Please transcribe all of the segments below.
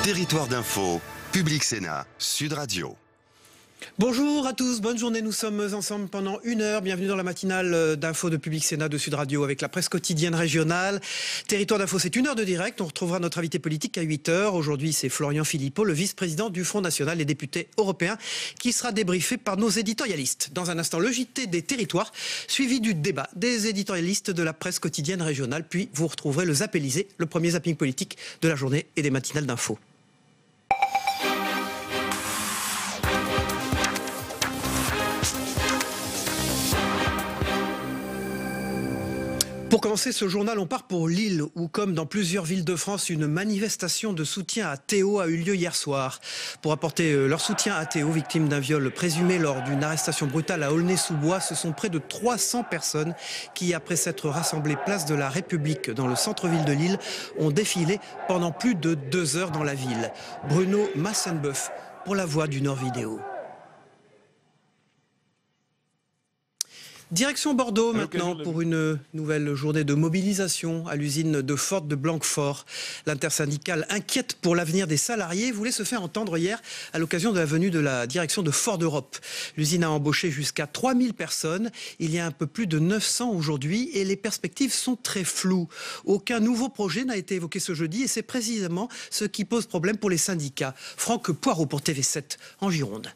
Territoire d'info, Public Sénat, Sud Radio. Bonjour à tous, bonne journée, nous sommes ensemble pendant 1 heure. Bienvenue dans la matinale d'info de Public Sénat de Sud Radio avec la presse quotidienne régionale. Territoire d'info, c'est 1 heure de direct. On retrouvera notre invité politique à 8 heures. Aujourd'hui, c'est Florian Philippot, le vice-président du Front National et député européen, qui sera débriefé par nos éditorialistes. Dans un instant, le JT des territoires, suivi du débat des éditorialistes de la presse quotidienne régionale. Puis vous retrouverez le Zappélisé, le premier zapping politique de la journée et des matinales d'info. Pour commencer ce journal, on part pour Lille, où comme dans plusieurs villes de France, une manifestation de soutien à Théo a eu lieu hier soir. Pour apporter leur soutien à Théo, victime d'un viol présumé lors d'une arrestation brutale à Aulnay-sous-Bois, ce sont près de 300 personnes qui, après s'être rassemblées place de la République dans le centre-ville de Lille, ont défilé pendant plus de 2 heures dans la ville. Bruno Massenbeuf pour la Voix du Nord Vidéo. Direction Bordeaux maintenant pour une nouvelle journée de mobilisation à l'usine de Ford de Blanquefort. L'intersyndicale inquiète pour l'avenir des salariés voulait se faire entendre hier à l'occasion de la venue de la direction de Ford Europe. L'usine a embauché jusqu'à 3000 personnes. Il y a un peu plus de 900 aujourd'hui et les perspectives sont très floues. Aucun nouveau projet n'a été évoqué ce jeudi et c'est précisément ce qui pose problème pour les syndicats. Franck Poirot pour TV7 en Gironde.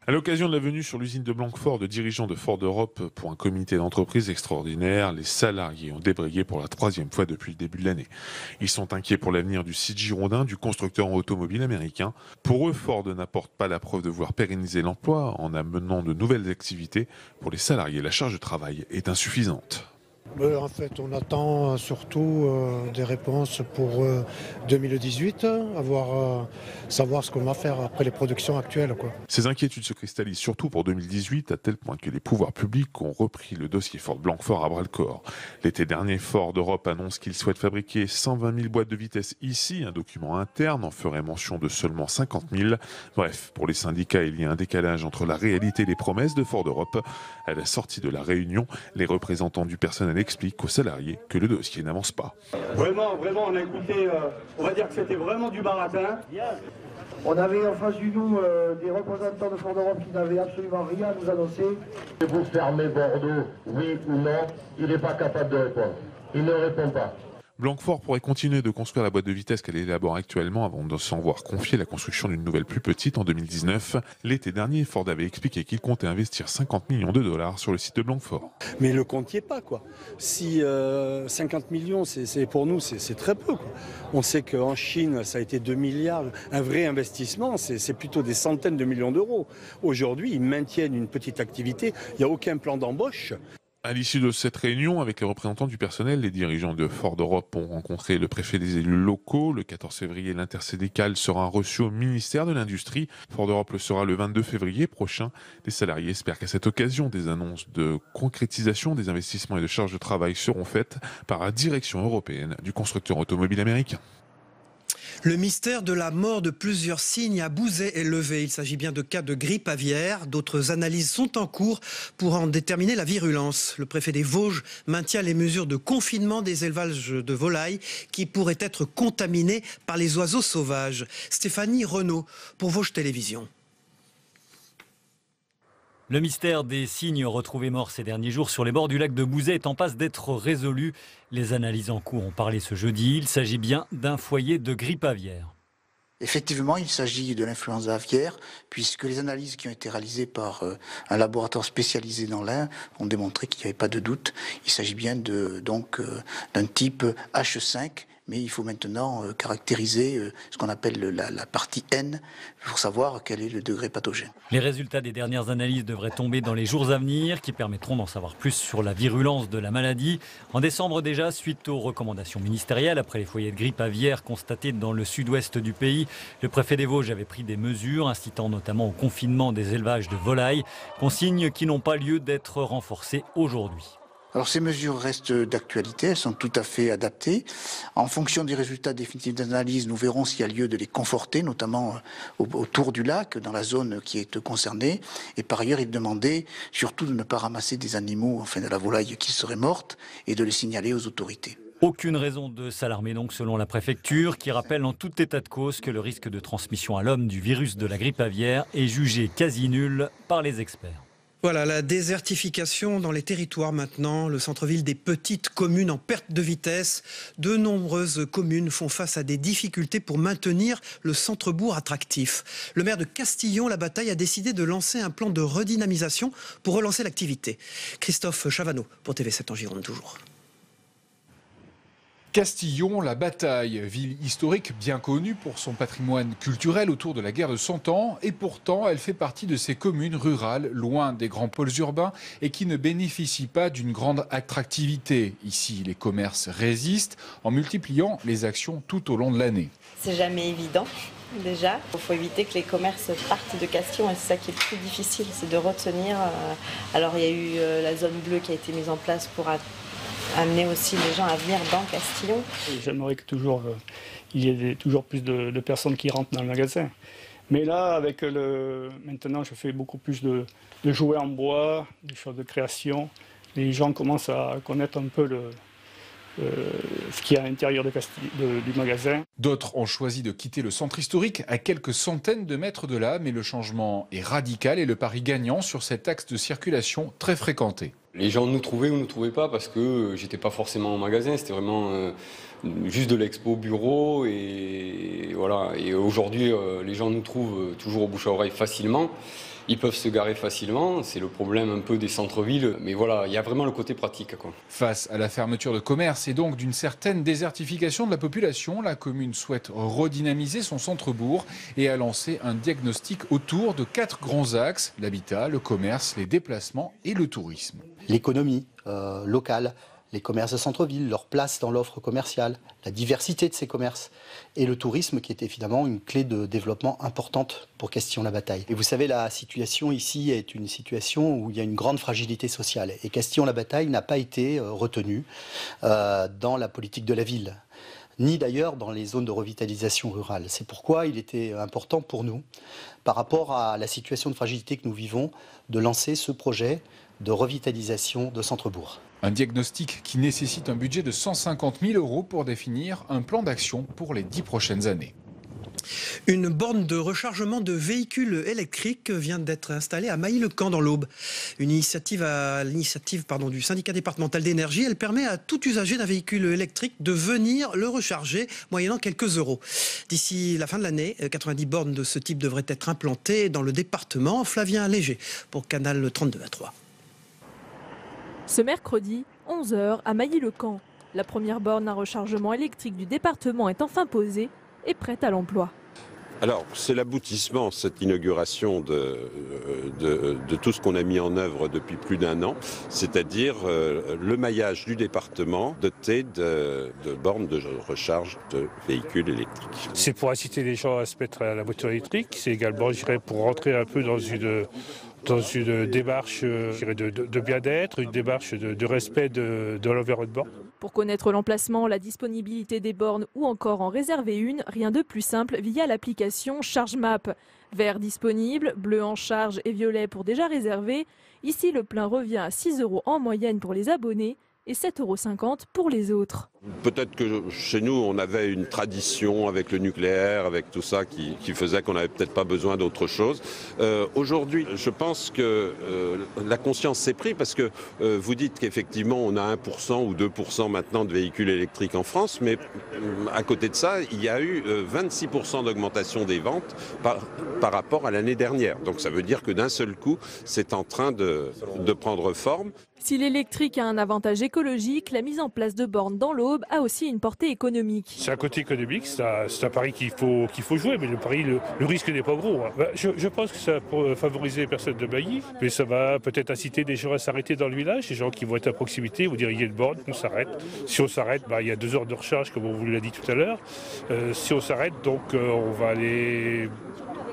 À l'occasion de la venue sur l'usine de Blanquefort de dirigeants de Ford Europe pour un comité d'entreprise extraordinaire, les salariés ont débrayé pour la 3e fois depuis le début de l'année. Ils sont inquiets pour l'avenir du site girondin du constructeur automobile américain. Pour eux, Ford n'apporte pas la preuve de vouloir pérenniser l'emploi en amenant de nouvelles activités. Pour les salariés, la charge de travail est insuffisante. En fait, on attend surtout des réponses pour 2018, savoir ce qu'on va faire après les productions actuelles, quoi. Ces inquiétudes se cristallisent surtout pour 2018, à tel point que les pouvoirs publics ont repris le dossier Ford Blanquefort à bras-le-corps. L'été dernier, Ford Europe annonce qu'il souhaite fabriquer 120 000 boîtes de vitesse ici. Un document interne en ferait mention de seulement 50 000. Bref, pour les syndicats, il y a un décalage entre la réalité et les promesses de Ford Europe. À la sortie de la réunion, les représentants du personnel explique aux salariés que le dossier n'avance pas. Vraiment, on a écouté, on va dire que c'était vraiment du baratin. On avait en face du nous des représentants de Ford Europe qui n'avaient absolument rien à nous annoncer. Vous fermez Bordeaux, oui ou non, il n'est pas capable de répondre. Il ne répond pas. Blanquefort pourrait continuer de construire la boîte de vitesse qu'elle élabore actuellement avant de s'en voir confier la construction d'une nouvelle plus petite en 2019. L'été dernier, Ford avait expliqué qu'il comptait investir 50 millions de dollars sur le site de Blanquefort. Mais le compte n'y est pas, quoi. Si 50 millions, pour nous, c'est très peu, quoi. On sait qu'en Chine, ça a été 2 milliards. Un vrai investissement, c'est plutôt des centaines de millions d'euros. Aujourd'hui, ils maintiennent une petite activité. Il n'y a aucun plan d'embauche. À l'issue de cette réunion, avec les représentants du personnel, les dirigeants de Ford Europe ont rencontré le préfet des élus locaux. Le 14 février, l'intersyndicale sera reçu au ministère de l'Industrie. Ford Europe le sera le 22 février prochain. Les salariés espèrent qu'à cette occasion, des annonces de concrétisation des investissements et de charges de travail seront faites par la direction européenne du constructeur automobile américain. Le mystère de la mort de plusieurs cygnes à Bouzet est levé. Il s'agit bien de cas de grippe aviaire. D'autres analyses sont en cours pour en déterminer la virulence. Le préfet des Vosges maintient les mesures de confinement des élevages de volailles qui pourraient être contaminés par les oiseaux sauvages. Stéphanie Renaud pour Vosges Télévisions. Le mystère des cygnes retrouvés morts ces derniers jours sur les bords du lac de Bouzet est en passe d'être résolu. Les analyses en cours ont parlé ce jeudi. Il s'agit bien d'un foyer de grippe aviaire. Effectivement, il s'agit de l'influenza aviaire, puisque les analyses qui ont été réalisées par un laboratoire spécialisé dans l'Ain ont démontré qu'il n'y avait pas de doute. Il s'agit bien d'un type H5, mais il faut maintenant caractériser ce qu'on appelle la partie N pour savoir quel est le degré pathogène. Les résultats des dernières analyses devraient tomber dans les jours à venir, qui permettront d'en savoir plus sur la virulence de la maladie. En décembre déjà, suite aux recommandations ministérielles, après les foyers de grippe aviaire constatés dans le sud-ouest du pays, le préfet des Vosges avait pris des mesures, incitant notamment au confinement des élevages de volailles, consignes qui n'ont pas lieu d'être renforcées aujourd'hui. Alors ces mesures restent d'actualité, elles sont tout à fait adaptées. En fonction des résultats définitifs d'analyse, nous verrons s'il y a lieu de les conforter, notamment autour du lac, dans la zone qui est concernée. Et par ailleurs, il demandait surtout de ne pas ramasser des animaux, enfin de la volaille qui serait morte, et de les signaler aux autorités. Aucune raison de s'alarmer donc selon la préfecture qui rappelle en tout état de cause que le risque de transmission à l'homme du virus de la grippe aviaire est jugé quasi nul par les experts. Voilà, la désertification dans les territoires maintenant, le centre-ville des petites communes en perte de vitesse. De nombreuses communes font face à des difficultés pour maintenir le centre-bourg attractif. Le maire de Castillon-la-Bataille a décidé de lancer un plan de redynamisation pour relancer l'activité. Christophe Chavanneau pour TV7 en Gironde toujours. Castillon-la-Bataille, ville historique bien connue pour son patrimoine culturel autour de la guerre de 100 ans, et pourtant elle fait partie de ces communes rurales, loin des grands pôles urbains, et qui ne bénéficient pas d'une grande attractivité. Ici, les commerces résistent en multipliant les actions tout au long de l'année. C'est jamais évident. Déjà, il faut éviter que les commerces partent de Castillon et c'est ça qui est le plus difficile, c'est de retenir. Alors il y a eu la zone bleue qui a été mise en place pour amener aussi les gens à venir dans Castillon. J'aimerais que il y ait toujours plus de personnes qui rentrent dans le magasin. Mais là, maintenant, je fais beaucoup plus de jouets en bois, des choses de création. Les gens commencent à connaître un peu ce qu'il y a à l'intérieur du magasin. D'autres ont choisi de quitter le centre historique à quelques centaines de mètres de là, mais le changement est radical et le pari gagnant sur cet axe de circulation très fréquenté. Les gens nous trouvaient ou ne nous trouvaient pas parce que j'étais pas forcément au magasin, c'était vraiment juste de l'expo bureau et voilà. Et aujourd'hui, les gens nous trouvent toujours au bouche à oreille facilement. Ils peuvent se garer facilement, c'est le problème un peu des centres-villes, mais voilà, il y a vraiment le côté pratique, quoi. Face à la fermeture de commerce et donc d'une certaine désertification de la population, la commune souhaite redynamiser son centre-bourg et a lancé un diagnostic autour de 4 grands axes, l'habitat, le commerce, les déplacements et le tourisme. L'économie locale, les commerces de centre-ville, leur place dans l'offre commerciale, la diversité de ces commerces et le tourisme qui est évidemment une clé de développement importante pour Castillon-la-Bataille. Et vous savez, la situation ici est une situation où il y a une grande fragilité sociale et Castillon-la-Bataille n'a pas été retenu dans la politique de la ville, ni d'ailleurs dans les zones de revitalisation rurale. C'est pourquoi il était important pour nous, par rapport à la situation de fragilité que nous vivons, de lancer ce projet de revitalisation de centre-bourg. Un diagnostic qui nécessite un budget de 150 000 € pour définir un plan d'action pour les 10 prochaines années. Une borne de rechargement de véhicules électriques vient d'être installée à Mailly-le-Camp dans l'Aube. Une initiative du syndicat départemental d'énergie. Elle permet à tout usager d'un véhicule électrique de venir le recharger moyennant quelques euros. D'ici la fin de l'année, 90 bornes de ce type devraient être implantées dans le département. Flavien Léger pour Canal 32 à 3. Ce mercredi, 11h, à Mailly-le-Camp. La première borne à rechargement électrique du département est enfin posée et prête à l'emploi. Alors, c'est l'aboutissement, cette inauguration de tout ce qu'on a mis en œuvre depuis plus d'1 an, c'est-à-dire le maillage du département doté de bornes de recharge de véhicules électriques. C'est pour inciter les gens à se mettre à la voiture électrique, c'est également, je dirais, pour rentrer un peu dans une démarche de bien-être, une démarche de respect de l'environnement. Pour connaître l'emplacement, la disponibilité des bornes ou encore en réserver une, rien de plus simple via l'application ChargeMap. Vert disponible, bleu en charge et violet pour déjà réservé. Ici, le plein revient à 6 € en moyenne pour les abonnés et 7,50 € pour les autres. Peut-être que chez nous, on avait une tradition avec le nucléaire, avec tout ça, qui faisait qu'on n'avait peut-être pas besoin d'autre chose. Aujourd'hui, je pense que la conscience s'est prise parce que vous dites qu'effectivement, on a 1% ou 2% maintenant de véhicules électriques en France, mais à côté de ça, il y a eu 26% d'augmentation des ventes par rapport à l'année dernière. Donc ça veut dire que d'un seul coup, c'est en train de prendre forme. Si l'électrique a un avantage écologique, la mise en place de bornes dans l'Aube a aussi une portée économique. C'est un côté économique, c'est un pari qu'il faut jouer, mais le risque n'est pas gros. Je pense que ça va favoriser les personnes de Mailly, mais ça va peut-être inciter des gens à s'arrêter dans le village, des gens qui vont être à proximité, vous dire il y a une borne, on s'arrête. Si on s'arrête, il y a 2 heures de recharge, comme on vous l'a dit tout à l'heure. Si on s'arrête, donc on va aller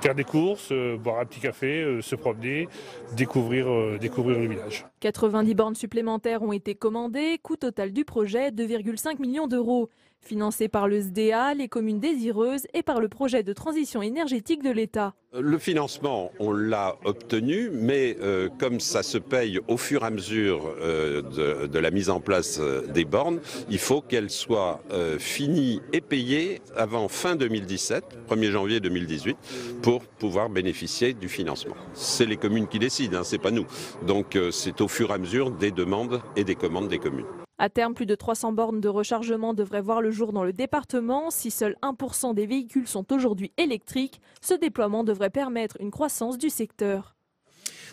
faire des courses, boire un petit café, se promener, découvrir le village. 90 bornes supplémentaires ont été commandées, coût total du projet 2,5 millions d'euros. Financé par le SDA, les communes désireuses et par le projet de transition énergétique de l'État. Le financement, on l'a obtenu, mais comme ça se paye au fur et à mesure de la mise en place des bornes, il faut qu'elles soient finies et payées avant fin 2017, 1er janvier 2018, pour pouvoir bénéficier du financement. C'est les communes qui décident, hein, c'est pas nous. Donc c'est au fur et à mesure des demandes et des commandes des communes. À terme, plus de 300 bornes de rechargement devraient voir le jour dans le département. Si seuls 1% des véhicules sont aujourd'hui électriques, ce déploiement devrait permettre une croissance du secteur.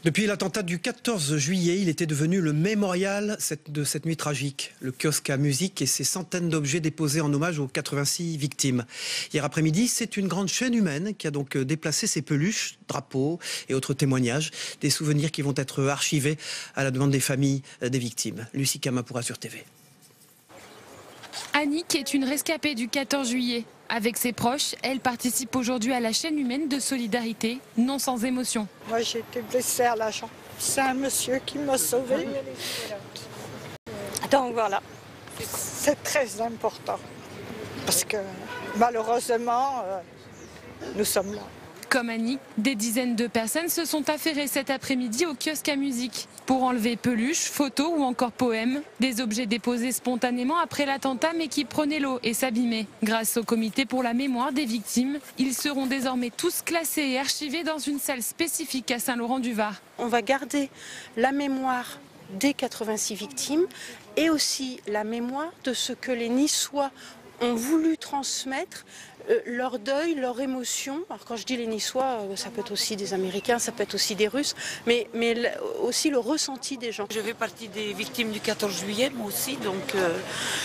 Depuis l'attentat du 14 juillet, il était devenu le mémorial de cette nuit tragique. Le kiosque à musique et ses centaines d'objets déposés en hommage aux 86 victimes. Hier après-midi, c'est une grande chaîne humaine qui a donc déplacé ses peluches, drapeaux et autres témoignages. Des souvenirs qui vont être archivés à la demande des familles des victimes. Lucie Kama pour Azur TV. Annick est une rescapée du 14 juillet. Avec ses proches, elle participe aujourd'hui à la chaîne humaine de solidarité, non sans émotion. Moi, j'ai été blessée à la jambe. C'est un monsieur qui m'a sauvée. Donc voilà, c'est très important. Parce que malheureusement, nous sommes là. Comme Annick, des dizaines de personnes se sont affairées cet après-midi au kiosque à musique pour enlever peluches, photos ou encore poèmes. Des objets déposés spontanément après l'attentat mais qui prenaient l'eau et s'abîmaient. Grâce au comité pour la mémoire des victimes, ils seront désormais tous classés et archivés dans une salle spécifique à Saint-Laurent-du-Var. On va garder la mémoire des 86 victimes et aussi la mémoire de ce que les Niçois ont voulu transmettre, leur deuil, leur émotion. Alors quand je dis les Niçois, ça peut être aussi des Américains, ça peut être aussi des Russes, mais aussi le ressenti des gens. Je fais partie des victimes du 14 juillet, moi aussi, donc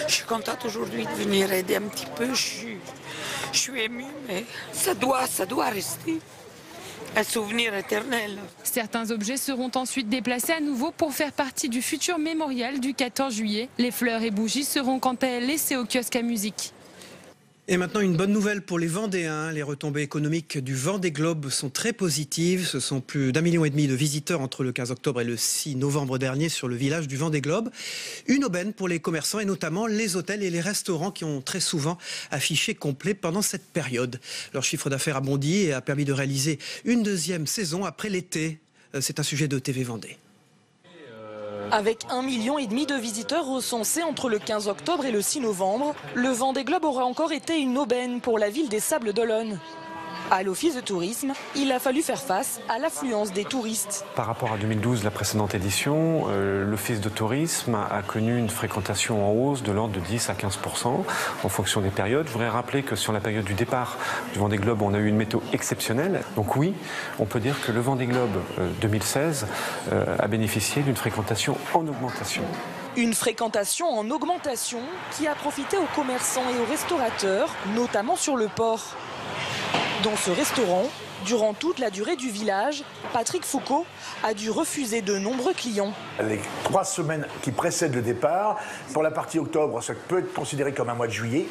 je suis contente aujourd'hui de venir aider un petit peu. Je suis émue, mais ça doit rester un souvenir éternel. Certains objets seront ensuite déplacés à nouveau pour faire partie du futur mémorial du 14 juillet. Les fleurs et bougies seront quant à elles laissées au kiosque à musique. Et maintenant, une bonne nouvelle pour les Vendéens. Les retombées économiques du Vendée Globe sont très positives. Ce sont plus d'1,5 million de visiteurs entre le 15 octobre et le 6 novembre dernier sur le village du Vendée Globe. Une aubaine pour les commerçants et notamment les hôtels et les restaurants qui ont très souvent affiché complet pendant cette période. Leur chiffre d'affaires a bondi et a permis de réaliser une deuxième saison après l'été. C'est un sujet de TV Vendée. Avec 1,5 million de visiteurs recensés entre le 15 octobre et le 6 novembre, le Vendée Globe aura encore été une aubaine pour la ville des Sables d'Olonne. À l'office de tourisme, il a fallu faire face à l'affluence des touristes. Par rapport à 2012, la précédente édition, l'office de tourisme a connu une fréquentation en hausse de l'ordre de 10 à 15% en fonction des périodes. Je voudrais rappeler que sur la période du départ du Vendée Globe, on a eu une météo exceptionnelle. Donc oui, on peut dire que le Vendée Globe 2016 a bénéficié d'une fréquentation en augmentation. Une fréquentation en augmentation qui a profité aux commerçants et aux restaurateurs, notamment sur le port. Dans ce restaurant, durant toute la durée du village, Patrick Foucault a dû refuser de nombreux clients. Les 3 semaines qui précèdent le départ, pour la partie octobre, ça peut être considéré comme un mois de juillet,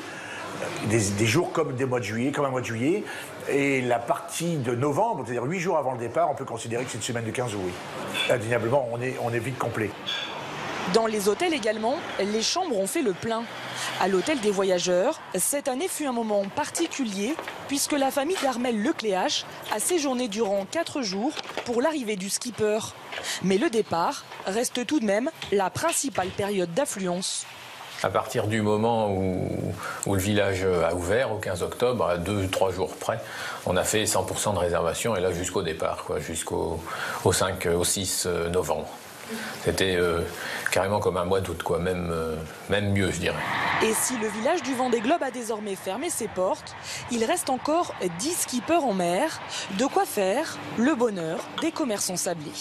des jours comme des mois de juillet, comme un mois de juillet. Et la partie de novembre, c'est-à-dire 8 jours avant le départ, on peut considérer que c'est une semaine de 15 jours, oui. Indéniablement, on est vite complet. Dans les hôtels également, les chambres ont fait le plein. À l'hôtel des voyageurs, cette année fut un moment particulier puisque la famille d'Armel Lecléache a séjourné durant 4 jours pour l'arrivée du skipper. Mais le départ reste tout de même la principale période d'affluence. À partir du moment où le village a ouvert, au 15 octobre, à 2-3 jours près, on a fait 100% de réservation et là jusqu'au départ, jusqu'au 5, au 6 novembre. C'était carrément comme un mois d'août, même mieux, je dirais. Et si le village du Vendée Globe a désormais fermé ses portes, il reste encore 10 skippers en mer. De quoi faire le bonheur des commerçants sablés.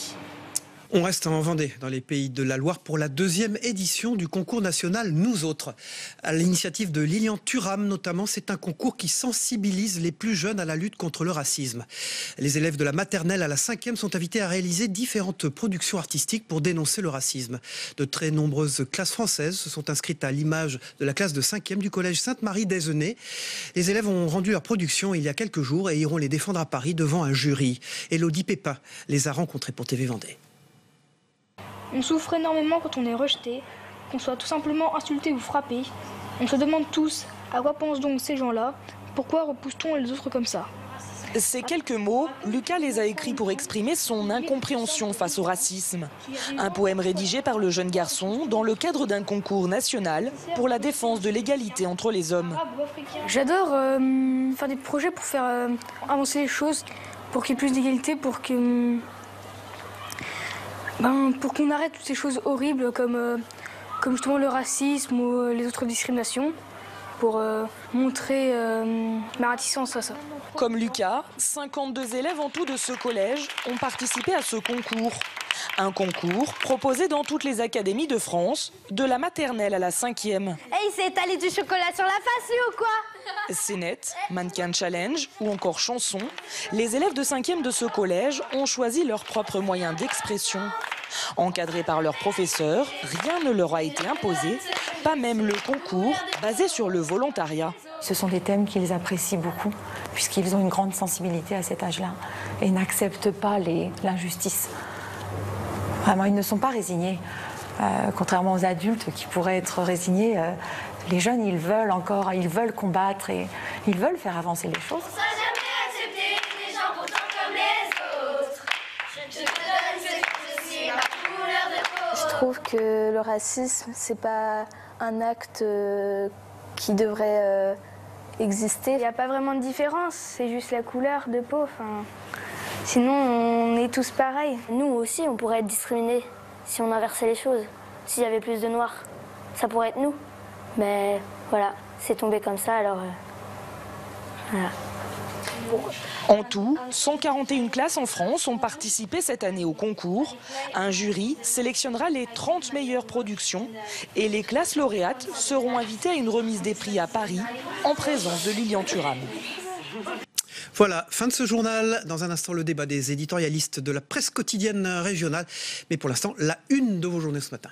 On reste en Vendée, dans les Pays de la Loire, pour la 2e édition du concours national Nous Autres. À l'initiative de Lilian Thuram, notamment, c'est un concours qui sensibilise les plus jeunes à la lutte contre le racisme. Les élèves de la maternelle à la 5e sont invités à réaliser différentes productions artistiques pour dénoncer le racisme. De très nombreuses classes françaises se sont inscrites à l'image de la classe de 5e du collège Sainte-Marie d'Aizenay. Les élèves ont rendu leur production il y a quelques jours et iront les défendre à Paris devant un jury. Élodie Pépin les a rencontrés pour TV Vendée. On souffre énormément quand on est rejeté, qu'on soit tout simplement insulté ou frappé. On se demande tous À quoi pensent donc ces gens-là? Pourquoi repousse-t-on les autres comme ça? Ces quelques mots, Lucas les a écrits pour exprimer son incompréhension face au racisme. Un poème rédigé par le jeune garçon dans le cadre d'un concours national pour la défense de l'égalité entre les hommes. J'adore faire des projets pour faire avancer les choses, pour qu'il y ait plus d'égalité, pour qu'on arrête toutes ces choses horribles comme justement le racisme ou les autres discriminations, pour montrer ma réticence à ça. Comme Lucas, 52 élèves en tout de ce collège ont participé à ce concours. Un concours proposé dans toutes les académies de France, de la maternelle à la 5e. Il s'est étalé du chocolat sur la face, lui, ou quoi? Scénette, mannequin challenge ou encore chanson, les élèves de 5e de ce collège ont choisi leur propre moyen d'expression. Encadrés par leurs professeurs, rien ne leur a été imposé, pas même le concours basé sur le volontariat. Ce sont des thèmes qu'ils apprécient beaucoup, puisqu'ils ont une grande sensibilité à cet âge-là et n'acceptent pas l'injustice. Vraiment, ils ne sont pas résignés. Contrairement aux adultes qui pourraient être résignés, les jeunes, ils veulent combattre et ils veulent faire avancer les choses. Je trouve que le racisme, c'est pas un acte qui devrait exister. Il n'y a pas vraiment de différence, c'est juste la couleur de peau. Sinon, on est tous pareils. Nous aussi, on pourrait être discriminés si on inversait les choses. S'il y avait plus de noirs, ça pourrait être nous. Mais voilà, c'est tombé comme ça, alors voilà. En tout, 141 classes en France ont participé cette année au concours. Un jury sélectionnera les 30 meilleures productions et les classes lauréates seront invitées à une remise des prix à Paris en présence de Lilian Thuram. Voilà, fin de ce journal. Dans un instant, le débat des éditorialistes de la presse quotidienne régionale. Mais pour l'instant, la une de vos journées ce matin.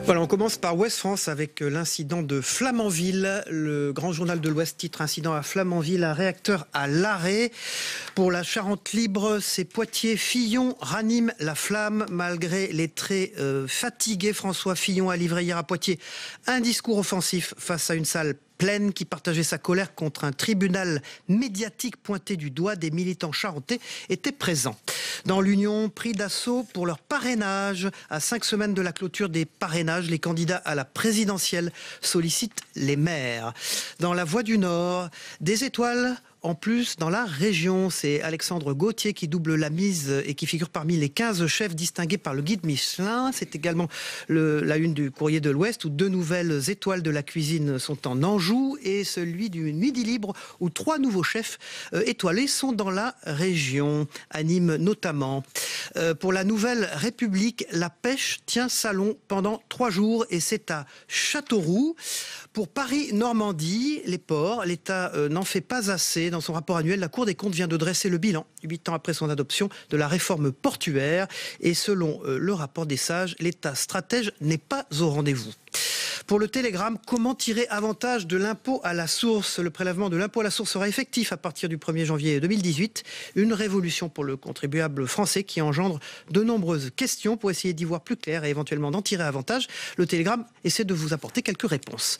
Voilà, on commence par Ouest France avec l'incident de Flamanville. Le grand journal de l'Ouest titre incident à Flamanville, un réacteur à l'arrêt. Pour la Charente libre, c'est Poitiers-Fillon ranime la flamme malgré les traits fatigués. François Fillon a livré hier à Poitiers un discours offensif face à une salle pleine qui partageait sa colère contre un tribunal médiatique pointé du doigt. Des militants charentais étaient présents. Dans l'Union, pris d'assaut pour leur parrainage. À 5 semaines de la clôture des parrainages, les candidats à la présidentielle sollicitent les maires. Dans la Voie du Nord, des étoiles en plus dans la région. C'est Alexandre Gauthier qui double la mise et qui figure parmi les 15 chefs distingués par le guide Michelin. C'est également la une du Courrier de l'Ouest où 2 nouvelles étoiles de la cuisine sont en Anjou et celui du Midi Libre où 3 nouveaux chefs étoilés sont dans la région, à Nîmes notamment. Pour la Nouvelle République, la pêche tient salon pendant 3 jours et c'est à Châteauroux. Pour Paris-Normandie, les ports, l'État n'en fait pas assez. Dans son rapport annuel, la Cour des comptes vient de dresser le bilan, 8 ans après son adoption, de la réforme portuaire. Et selon le rapport des sages, l'État stratège n'est pas au rendez-vous. Pour le Télégramme, comment tirer avantage de l'impôt à la source? Le prélèvement de l'impôt à la source sera effectif à partir du 1er janvier 2018. Une révolution pour le contribuable français qui engendre de nombreuses questions. Pour essayer d'y voir plus clair et éventuellement d'en tirer avantage, le Télégramme essaie de vous apporter quelques réponses.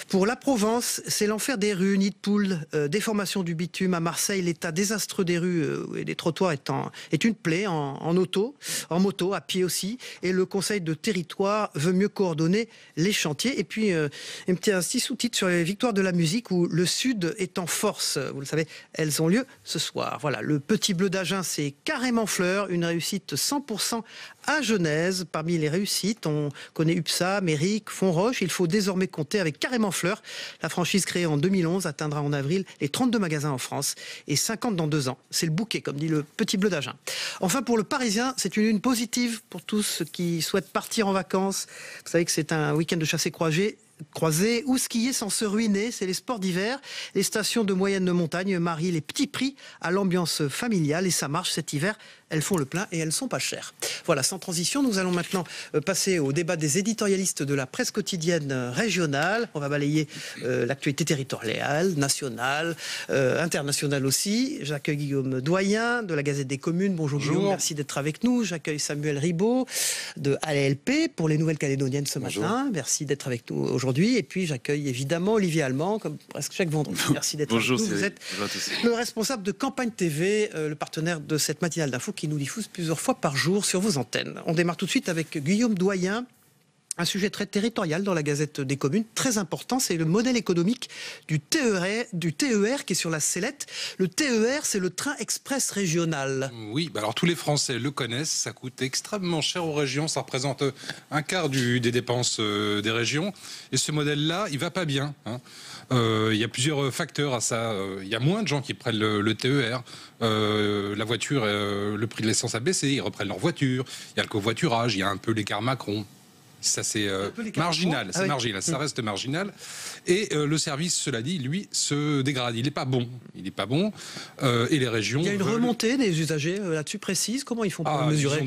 Pour la Provence, c'est l'enfer des rues, nid de poule, déformation du bitume. À Marseille, l'état désastreux des rues et des trottoirs est une plaie en auto, en moto, à pied aussi. Et le Conseil de territoire veut mieux coordonner les chantiers. Et puis, un petit sous-titre sur les victoires de la musique où le Sud est en force. Vous le savez, elles ont lieu ce soir. Voilà, le Petit Bleu d'Agen, c'est carrément fleur. Une réussite 100% à Genèse. Parmi les réussites, on connaît UPSA, Méric, Fonroche. Il faut désormais compter avec carrément fleur. La franchise créée en 2011 atteindra en avril les 32 magasins en France et 50 dans 2 ans. C'est le bouquet, comme dit le Petit Bleu d'Agen. Enfin, pour le Parisien, c'est une lune positive pour tous ceux qui souhaitent partir en vacances. Vous savez que c'est un week-end de chassé-croisé ou skier sans se ruiner, c'est les sports d'hiver. Les stations de moyenne montagne marient les petits prix à l'ambiance familiale et ça marche cet hiver elles font le plein et elles sont pas chères. Voilà, sans transition, nous allons maintenant passer au débat des éditorialistes de la presse quotidienne régionale. On va balayer l'actualité territoriale, nationale, internationale aussi. J'accueille Guillaume Doyen de la Gazette des Communes. Bonjour. Guillaume, merci d'être avec nous. J'accueille Samuel Ribaud de ALP pour les Nouvelles-Calédoniennes ce matin. Merci d'être avec nous aujourd'hui. Et puis j'accueille évidemment Olivier Allemand, comme presque chaque vendredi. Merci d'être avec nous. Vous êtes le responsable de Campagne TV, le partenaire de cette matinale d'info qui nous diffuse plusieurs fois par jour sur vos antennes. On démarre tout de suite avec Guillaume Doyen. Un sujet très territorial dans la Gazette des Communes, très important, c'est le modèle économique du TER qui est sur la sellette. Le TER, c'est le train express régional. Oui, alors tous les Français le connaissent, ça coûte extrêmement cher aux régions, ça représente un quart des dépenses des régions. Et ce modèle-là, il va pas bien. Il y a plusieurs facteurs à ça. Il y a moins de gens qui prennent le TER. La voiture, le prix de l'essence a baissé, ils reprennent leur voiture. Il y a le covoiturage, il y a un peu l'écart Macron. Ça c'est marginal, c'est marginal, ça reste marginal. Et le service, cela dit, lui, se dégrade. Il n'est pas bon. Il n'est pas bon. Et les régions. Il y a une remontée des usagers là-dessus précise. Comment ils font pour le mesurer?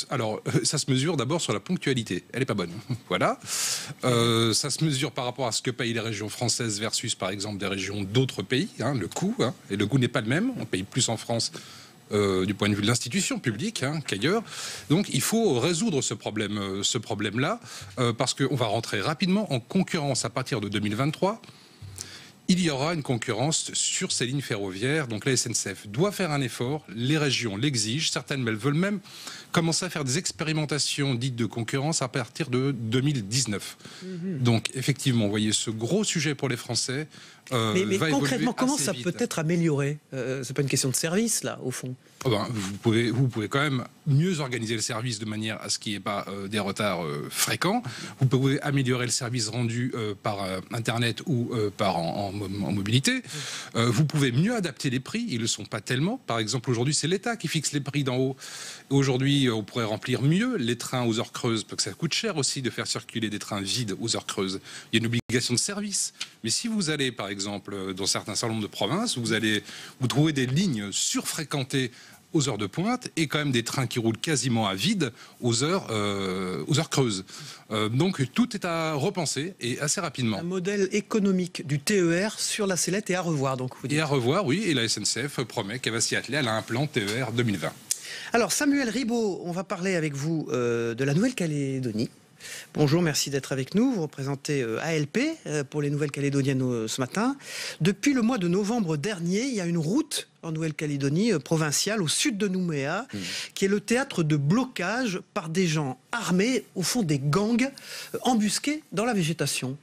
Alors, ça se mesure d'abord sur la ponctualité. Elle n'est pas bonne. Voilà. Ça se mesure par rapport à ce que payent les régions françaises versus, par exemple, des régions d'autres pays. Le coût. Et le coût n'est pas le même. On paye plus en France. Du point de vue de l'institution publique qu'ailleurs. Donc il faut résoudre ce problème-là, parce qu'on va rentrer rapidement en concurrence à partir de 2023. Il y aura une concurrence sur ces lignes ferroviaires, donc la SNCF doit faire un effort, les régions l'exigent, certaines veulent même commencer à faire des expérimentations dites de concurrence à partir de 2019. Donc effectivement, vous voyez, ce gros sujet pour les Français mais va concrètement, comment ça vite. peut être amélioré? C'est pas une question de service, là, au fond. Vous pouvez quand même mieux organiser le service de manière à ce qu'il n'y ait pas des retards fréquents. Vous pouvez améliorer le service rendu par Internet ou en mobilité. Vous pouvez mieux adapter les prix. Ils ne le sont pas tellement. Par exemple, aujourd'hui, c'est l'État qui fixe les prix d'en haut. Aujourd'hui, on pourrait remplir mieux les trains aux heures creuses, parce que ça coûte cher aussi de faire circuler des trains vides aux heures creuses. Il y a une obligation de service. Mais si vous allez, par exemple, dans certains certain nombre de provinces, vous trouvez des lignes surfréquentées aux heures de pointe et quand même des trains qui roulent quasiment à vide aux heures creuses. Donc tout est à repenser et assez rapidement. Un modèle économique du TER sur la sellette est à revoir, donc vous dites. Et à revoir, oui, et la SNCF promet qu'elle va s'y atteler, elle a un plan TER 2020. Alors Samuel Ribaud, on va parler avec vous de la Nouvelle-Calédonie. Bonjour, merci d'être avec nous. Vous représentez ALP pour les Nouvelles-Calédoniennes ce matin. Depuis le mois de novembre dernier, il y a une route en Nouvelle-Calédonie provinciale, au sud de Nouméa, qui est le théâtre de blocage par des gens armés, au fond des gangs, embusqués dans la végétation.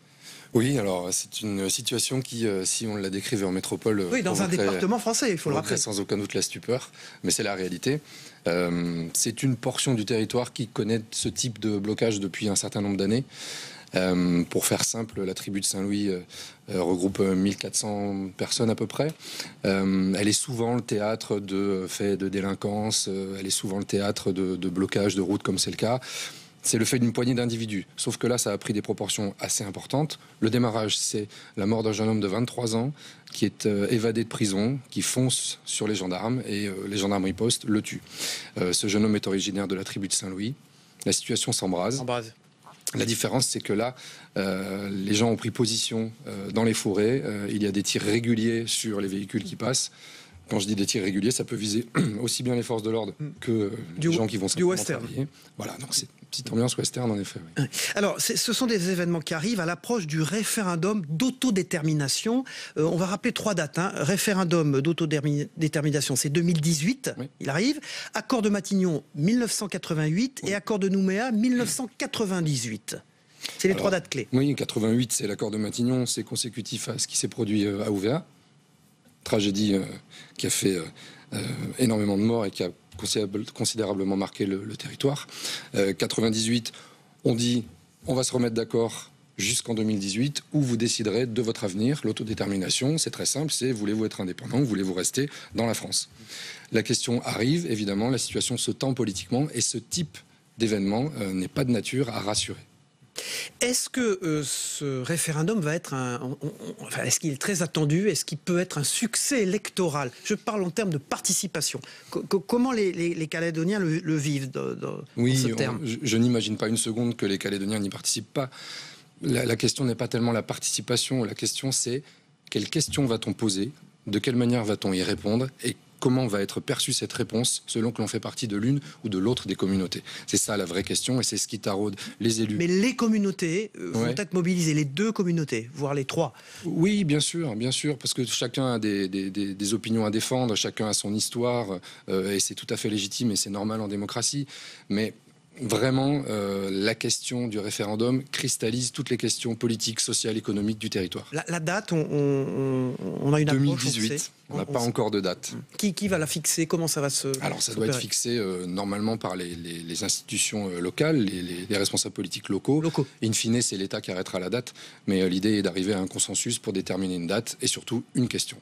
Oui, alors c'est une situation qui, si on la décrivait en métropole... Oui, dans un département français, il faut le rappeler. Sans aucun doute la stupeur, mais c'est la réalité. C'est une portion du territoire qui connaît ce type de blocage depuis un certain nombre d'années. Pour faire simple, la tribu de Saint-Louis regroupe 1400 personnes à peu près. Elle est souvent le théâtre de faits de délinquance, elle est souvent le théâtre de blocage de routes comme c'est le cas. C'est le fait d'une poignée d'individus. Sauf que là, ça a pris des proportions assez importantes. Le démarrage, c'est la mort d'un jeune homme de 23 ans qui est évadé de prison, qui fonce sur les gendarmes et les gendarmes ripostent, le tuent. Ce jeune homme est originaire de la tribu de Saint-Louis. La situation s'embrase. La différence, c'est que là, les gens ont pris position dans les forêts. Il y a des tirs réguliers sur les véhicules qui passent. Quand je dis des tirs réguliers, ça peut viser aussi bien les forces de l'ordre que les gens qui vont simplement travailler. Voilà, donc c'est une petite ambiance western en effet. Oui. Alors, ce sont des événements qui arrivent à l'approche du référendum d'autodétermination. On va rappeler 3 dates. Référendum d'autodétermination, c'est 2018, il arrive. Accord de Matignon, 1988 et accord de Nouméa, 1998. C'est les 3 dates clés. Oui, 88, c'est l'accord de Matignon, c'est consécutif à ce qui s'est produit à Ouvéa. Tragédie qui a fait énormément de morts et qui a considérablement marqué le territoire. 98, on dit on va se remettre d'accord jusqu'en 2018 où vous déciderez de votre avenir, l'autodétermination. C'est très simple, c'est voulez-vous être indépendant ou voulez-vous rester dans la France? La question arrive, évidemment, la situation se tend politiquement et ce type d'événement n'est pas de nature à rassurer. Est-ce que ce référendum va être est-ce qu'il est très attendu? Est-ce qu'il peut être un succès électoral? Je parle en termes de participation. Comment les Calédoniens le vivent dans ce terme? Je n'imagine pas une seconde que les Calédoniens n'y participent pas. La question n'est pas tellement la participation. La question, c'est quelles questions va-t-on poser? De quelle manière va-t-on y répondre? Et comment va être perçue cette réponse selon que l'on fait partie de l'une ou de l'autre des communautés? C'est ça la vraie question et c'est ce qui taraude les élus. Mais les communautés vont être mobilisées, les deux communautés, voire les trois. Oui, bien sûr, parce que chacun a des opinions à défendre, chacun a son histoire, et c'est tout à fait légitime et c'est normal en démocratie. Mais vraiment, la question du référendum cristallise toutes les questions politiques, sociales, économiques du territoire. La date, on a une approche. 2018, on n'a pas encore de date. Qui va la fixer? Comment ça va se... Alors ça doit être fixé normalement par les institutions locales, les responsables politiques locaux. In fine, c'est l'État qui arrêtera la date. Mais l'idée est d'arriver à un consensus pour déterminer une date et surtout une question.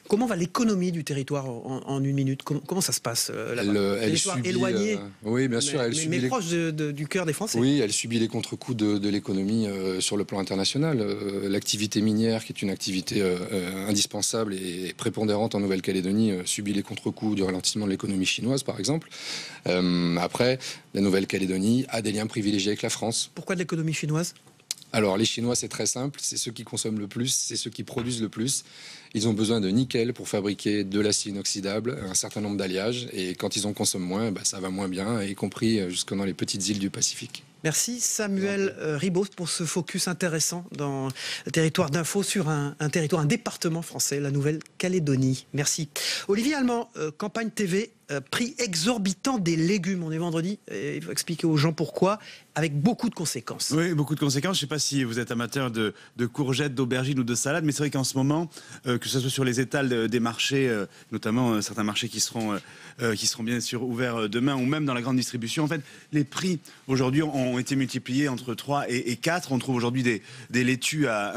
Comment va l'économie du territoire en une minute? Comment ça se passe là-bas? Territoire éloigné, oui, bien sûr, mais proche du cœur des Français. Oui, elle subit les contre-coups de l'économie sur le plan international. L'activité minière, qui est une activité indispensable et prépondérante en Nouvelle-Calédonie, subit les contre-coups du ralentissement de l'économie chinoise, par exemple. Après, la Nouvelle-Calédonie a des liens privilégiés avec la France. Pourquoi de l'économie chinoise? Alors, les Chinois, c'est très simple. C'est ceux qui consomment le plus, c'est ceux qui produisent le plus. Ils ont besoin de nickel pour fabriquer de l'acier inoxydable, un certain nombre d'alliages. Et quand ils en consomment moins, ça va moins bien, y compris jusque dans les petites îles du Pacifique. Merci Samuel Ribaud pour ce focus intéressant dans le territoire d'info sur un territoire, un département français, la Nouvelle-Calédonie. Merci. Olivier Allemand, Campagne TV, prix exorbitant des légumes. On est vendredi, il faut expliquer aux gens pourquoi, avec beaucoup de conséquences. Oui, beaucoup de conséquences. Je ne sais pas si vous êtes amateur de courgettes, d'aubergines ou de salades, mais c'est vrai qu'en ce moment, que ce soit sur les étals des marchés, notamment certains marchés qui seront bien sûr ouverts demain, ou même dans la grande distribution, en fait, les prix aujourd'hui ont été multipliés entre 3 et 4. On trouve aujourd'hui des laitues à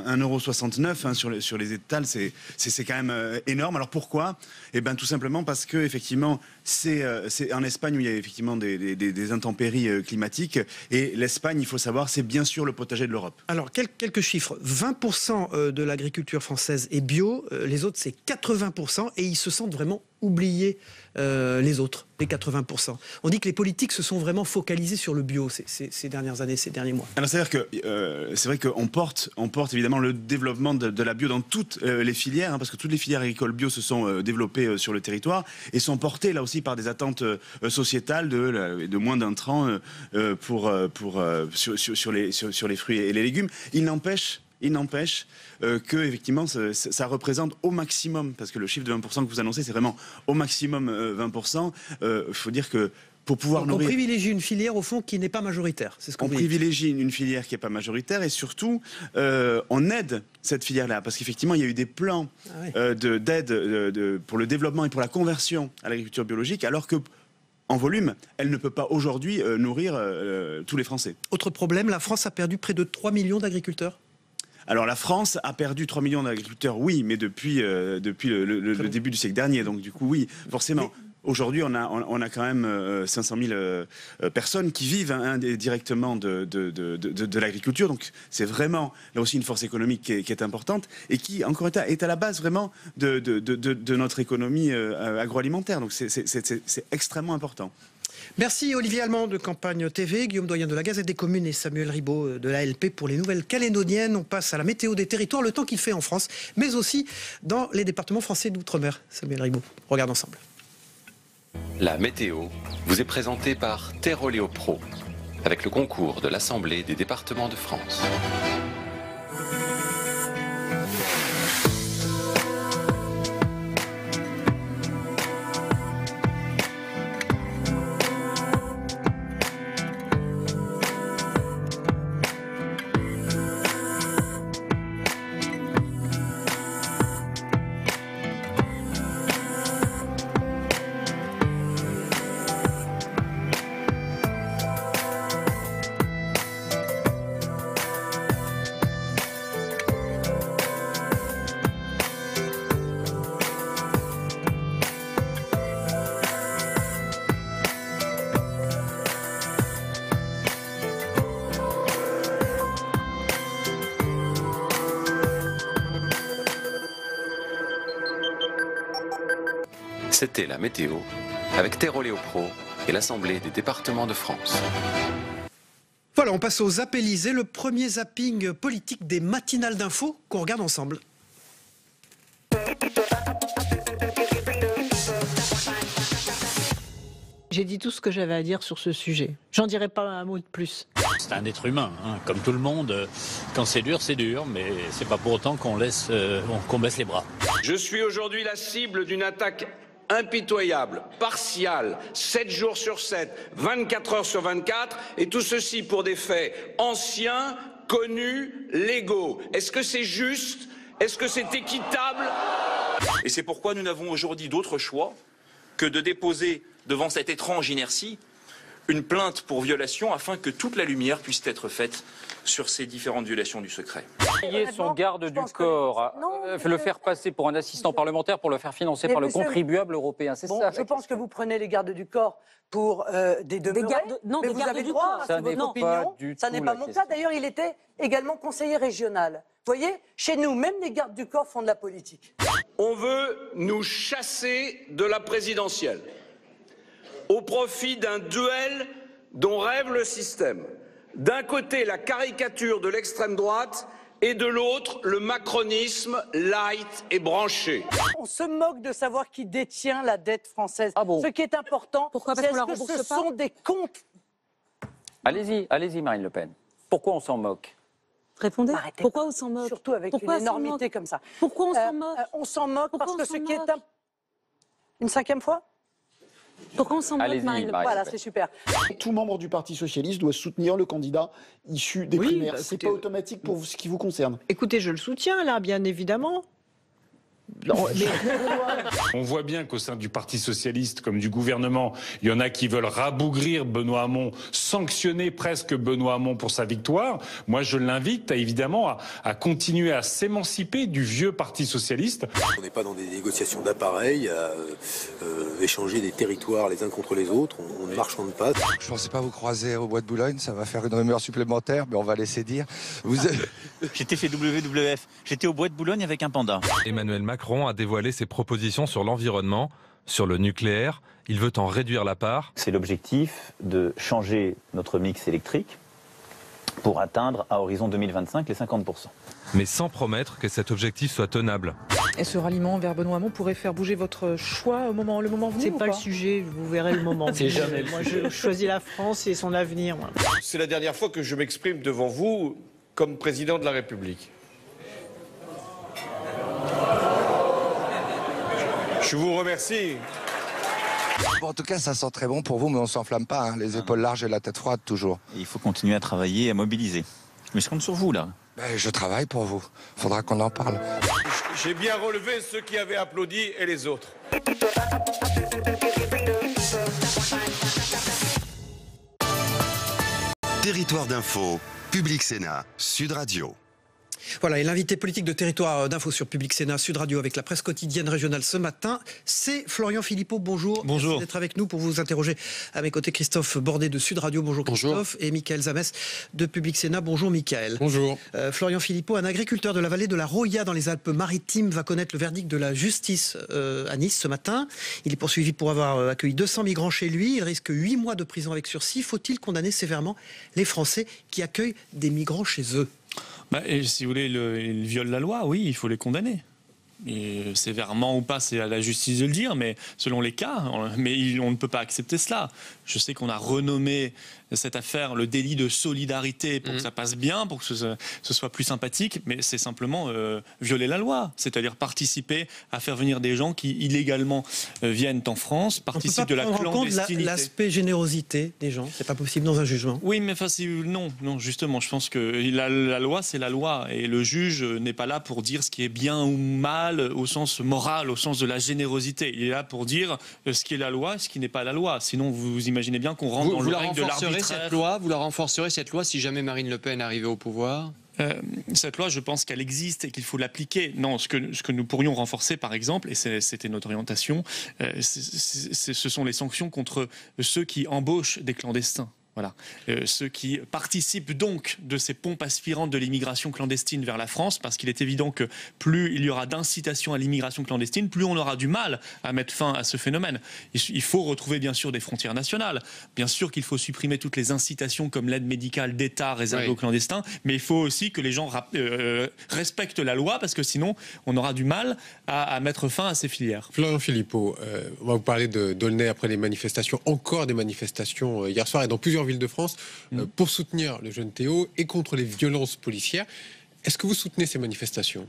1,69 € sur les étals. C'est quand même énorme. Alors pourquoi? Eh bien tout simplement parce que effectivement, c'est en Espagne où il y a effectivement des intempéries climatiques. Et l'Espagne, il faut savoir, c'est bien sûr le potager de l'Europe. Alors, quelques chiffres. 20% de l'agriculture française est bio, les autres, c'est 80%, et ils se sentent vraiment oubliés, les autres, les 80%. On dit que les politiques se sont vraiment focalisés sur le bio ces dernières années, ces derniers mois. Alors, c'est-à-dire que c'est vrai qu'on porte évidemment le développement de la bio dans toutes les filières, parce que toutes les filières agricoles bio se sont développées sur le territoire et sont portées là aussi par des attentes sociétales de moins d'intrants sur les fruits et les légumes. Il n'empêche que effectivement ça représente au maximum, parce que le chiffre de 20% que vous annoncez, c'est vraiment au maximum 20%. Il faut dire que pour pouvoir nourrir... On privilégie une filière au fond qui n'est pas majoritaire. C'est ce qu'on privilégie une filière qui n'est pas majoritaire, et surtout on aide cette filière-là, parce qu'effectivement il y a eu des plans d'aide pour le développement et pour la conversion à l'agriculture biologique, alors que en volume, elle ne peut pas aujourd'hui nourrir tous les Français. Autre problème, la France a perdu près de 3 millions d'agriculteurs. Alors la France a perdu 3 millions d'agriculteurs, oui, mais depuis le début du siècle dernier. Donc du coup, oui, forcément. Aujourd'hui, on a quand même 500 000 personnes qui vivent directement de l'agriculture. Donc c'est vraiment là aussi une force économique qui est importante et qui, encore une fois, est à la base vraiment de notre économie agroalimentaire. Donc c'est extrêmement important. Merci Olivier Allemand de Campagne TV, Guillaume Doyen de la Gazette des Communes et Samuel Ribaud de l'ALP pour les Nouvelles-Calédoniennes. On passe à la météo des territoires, le temps qu'il fait en France, mais aussi dans les départements français d'outre-mer. Samuel Ribaud, regarde ensemble. La météo vous est présentée par Terroléo Pro, avec le concours de l'Assemblée des départements de France. C'était la météo avec Terroléo Pro et l'Assemblée des départements de France. Voilà, on passe aux Zappélisés, le premier zapping politique des matinales d'infos qu'on regarde ensemble. J'ai dit tout ce que j'avais à dire sur ce sujet. J'en dirai pas un mot de plus. C'est un être humain, hein. Comme tout le monde. Quand c'est dur, mais c'est pas pour autant qu'on baisse les bras. Je suis aujourd'hui la cible d'une attaque impitoyable, partiale, 7 jours sur 7, 24 heures sur 24, et tout ceci pour des faits anciens, connus, légaux. Est-ce que c'est juste? Est-ce que c'est équitable? Et c'est pourquoi nous n'avons aujourd'hui d'autre choix que de déposer devant cette étrange inertie une plainte pour violation afin que toute la lumière puisse être faite sur ces différentes violations du secret. Payer son garde du corps, le faire passer pour un assistant parlementaire pour le faire financer par le contribuable européen, c'est ça. Je pense que vous prenez les gardes du corps pour des demeurés, mais vous avez le droit à votre opinion. Ça n'est pas mon cas. D'ailleurs, il était également conseiller régional. Vous voyez, chez nous, même les gardes du corps font de la politique. On veut nous chasser de la présidentielle au profit d'un duel dont rêve le système. D'un côté, la caricature de l'extrême droite et de l'autre, le macronisme light et branché. On se moque de savoir qui détient la dette française. Ce qui est important, c'est que ce sont des comptes. Allez-y, Marine Le Pen. Pourquoi on s'en moque? Répondez. Pourquoi on s'en moque? Surtout avec une énormité comme ça. Pourquoi on s'en moque? On s'en moque parce que ce qui est une cinquième fois. Pourquoi on s'en moque, Marine Le Pen? Voilà, c'est super. Tout membre du Parti Socialiste doit soutenir le candidat issu des primaires. C'est pas automatique pour ce qui vous concerne. Écoutez, je le soutiens là, bien évidemment. On voit bien qu'au sein du Parti Socialiste comme du gouvernement, il y en a qui veulent rabougrir Benoît Hamon, sanctionner presque Benoît Hamon pour sa victoire. Moi, je l'invite évidemment à continuer à s'émanciper du vieux Parti Socialiste. On n'est pas dans des négociations d'appareil, à échanger des territoires les uns contre les autres. On ne marchande pas. Je ne pensais pas vous croiser au Bois de Boulogne, ça va faire une rumeur supplémentaire, mais on va laisser dire. J'étais chez WWF, j'étais au Bois de Boulogne avec un panda. Emmanuel Macron a dévoilé ses propositions sur l'environnement, sur le nucléaire. Il veut en réduire la part. C'est l'objectif de changer notre mix électrique pour atteindre à horizon 2025 les 50%. Mais sans promettre que cet objectif soit tenable. Et ce ralliement vers Benoît Hamon pourrait faire bouger votre choix le moment venu? C'est pas le sujet, vous verrez le moment. C'est jamais. Moi, je choisis la France et son avenir. Moi. C'est la dernière fois que je m'exprime devant vous comme président de la République. Je vous remercie. Bon, en tout cas, ça sent très bon pour vous, mais on s'enflamme pas. Hein. Les épaules larges et la tête froide, toujours. Il faut continuer à travailler et à mobiliser. Mais je compte sur vous, là. Je travaille pour vous. Faudra qu'on en parle. J'ai bien relevé ceux qui avaient applaudi et les autres. Territoire d'info, Public Sénat, Sud Radio. Voilà, et l'invité politique de Territoire d'info sur Public Sénat, Sud Radio, avec la presse quotidienne régionale ce matin, c'est Florian Philippot. Bonjour. Bonjour. Merci d'être avec nous pour vous interroger. À mes côtés, Christophe Bordet de Sud Radio. Bonjour Christophe. Et Michael Zamès de Public Sénat. Bonjour Michael. Bonjour. Florian Philippot, un agriculteur de la vallée de la Roya dans les Alpes-Maritimes, va connaître le verdict de la justice à Nice ce matin. Il est poursuivi pour avoir accueilli 200 migrants chez lui. Il risque 8 mois de prison avec sursis. Faut-il condamner sévèrement les Français qui accueillent des migrants chez eux ? Et si vous voulez, ils violent la loi, oui, il faut les condamner. Et sévèrement ou pas, c'est à la justice de le dire, mais selon les cas, mais on ne peut pas accepter cela. Je sais qu'on a renommé cette affaire le délit de solidarité pour que ça passe bien, pour que ce soit plus sympathique, mais c'est simplement violer la loi, c'est-à-dire participer à faire venir des gens qui illégalement viennent en France, participent de la clandestinité. On peut pas prendre en compte l'aspect générosité des gens, c'est pas possible dans un jugement. Oui, mais non, justement, je pense que la loi, c'est la loi, et le juge n'est pas là pour dire ce qui est bien ou mal au sens moral, au sens de la générosité. Il est là pour dire ce qui est la loi et ce qui n'est pas la loi. Sinon, vous imaginez bien qu'on rentre dans le règne de l'arbitraire. Vous la renforcerez cette loi si jamais Marine Le Pen arrivait au pouvoir ? Cette loi, je pense qu'elle existe et qu'il faut l'appliquer. Non, ce que nous pourrions renforcer, par exemple, et c'était notre orientation, ce sont les sanctions contre ceux qui embauchent des clandestins. Voilà. Ceux qui participent donc de ces pompes aspirantes de l'immigration clandestine vers la France, parce qu'il est évident que plus il y aura d'incitation à l'immigration clandestine, plus on aura du mal à mettre fin à ce phénomène. Il faut retrouver bien sûr des frontières nationales. Bien sûr qu'il faut supprimer toutes les incitations comme l'aide médicale d'État réservée aux clandestins, mais il faut aussi que les gens respectent la loi, parce que sinon on aura du mal à mettre fin à ces filières. Florian Philippot, on va vous parler d'Aulnay après les manifestations, encore des manifestations hier soir et dans plusieurs villes de France pour soutenir le jeune Théo et contre les violences policières. Est-ce que vous soutenez ces manifestations ?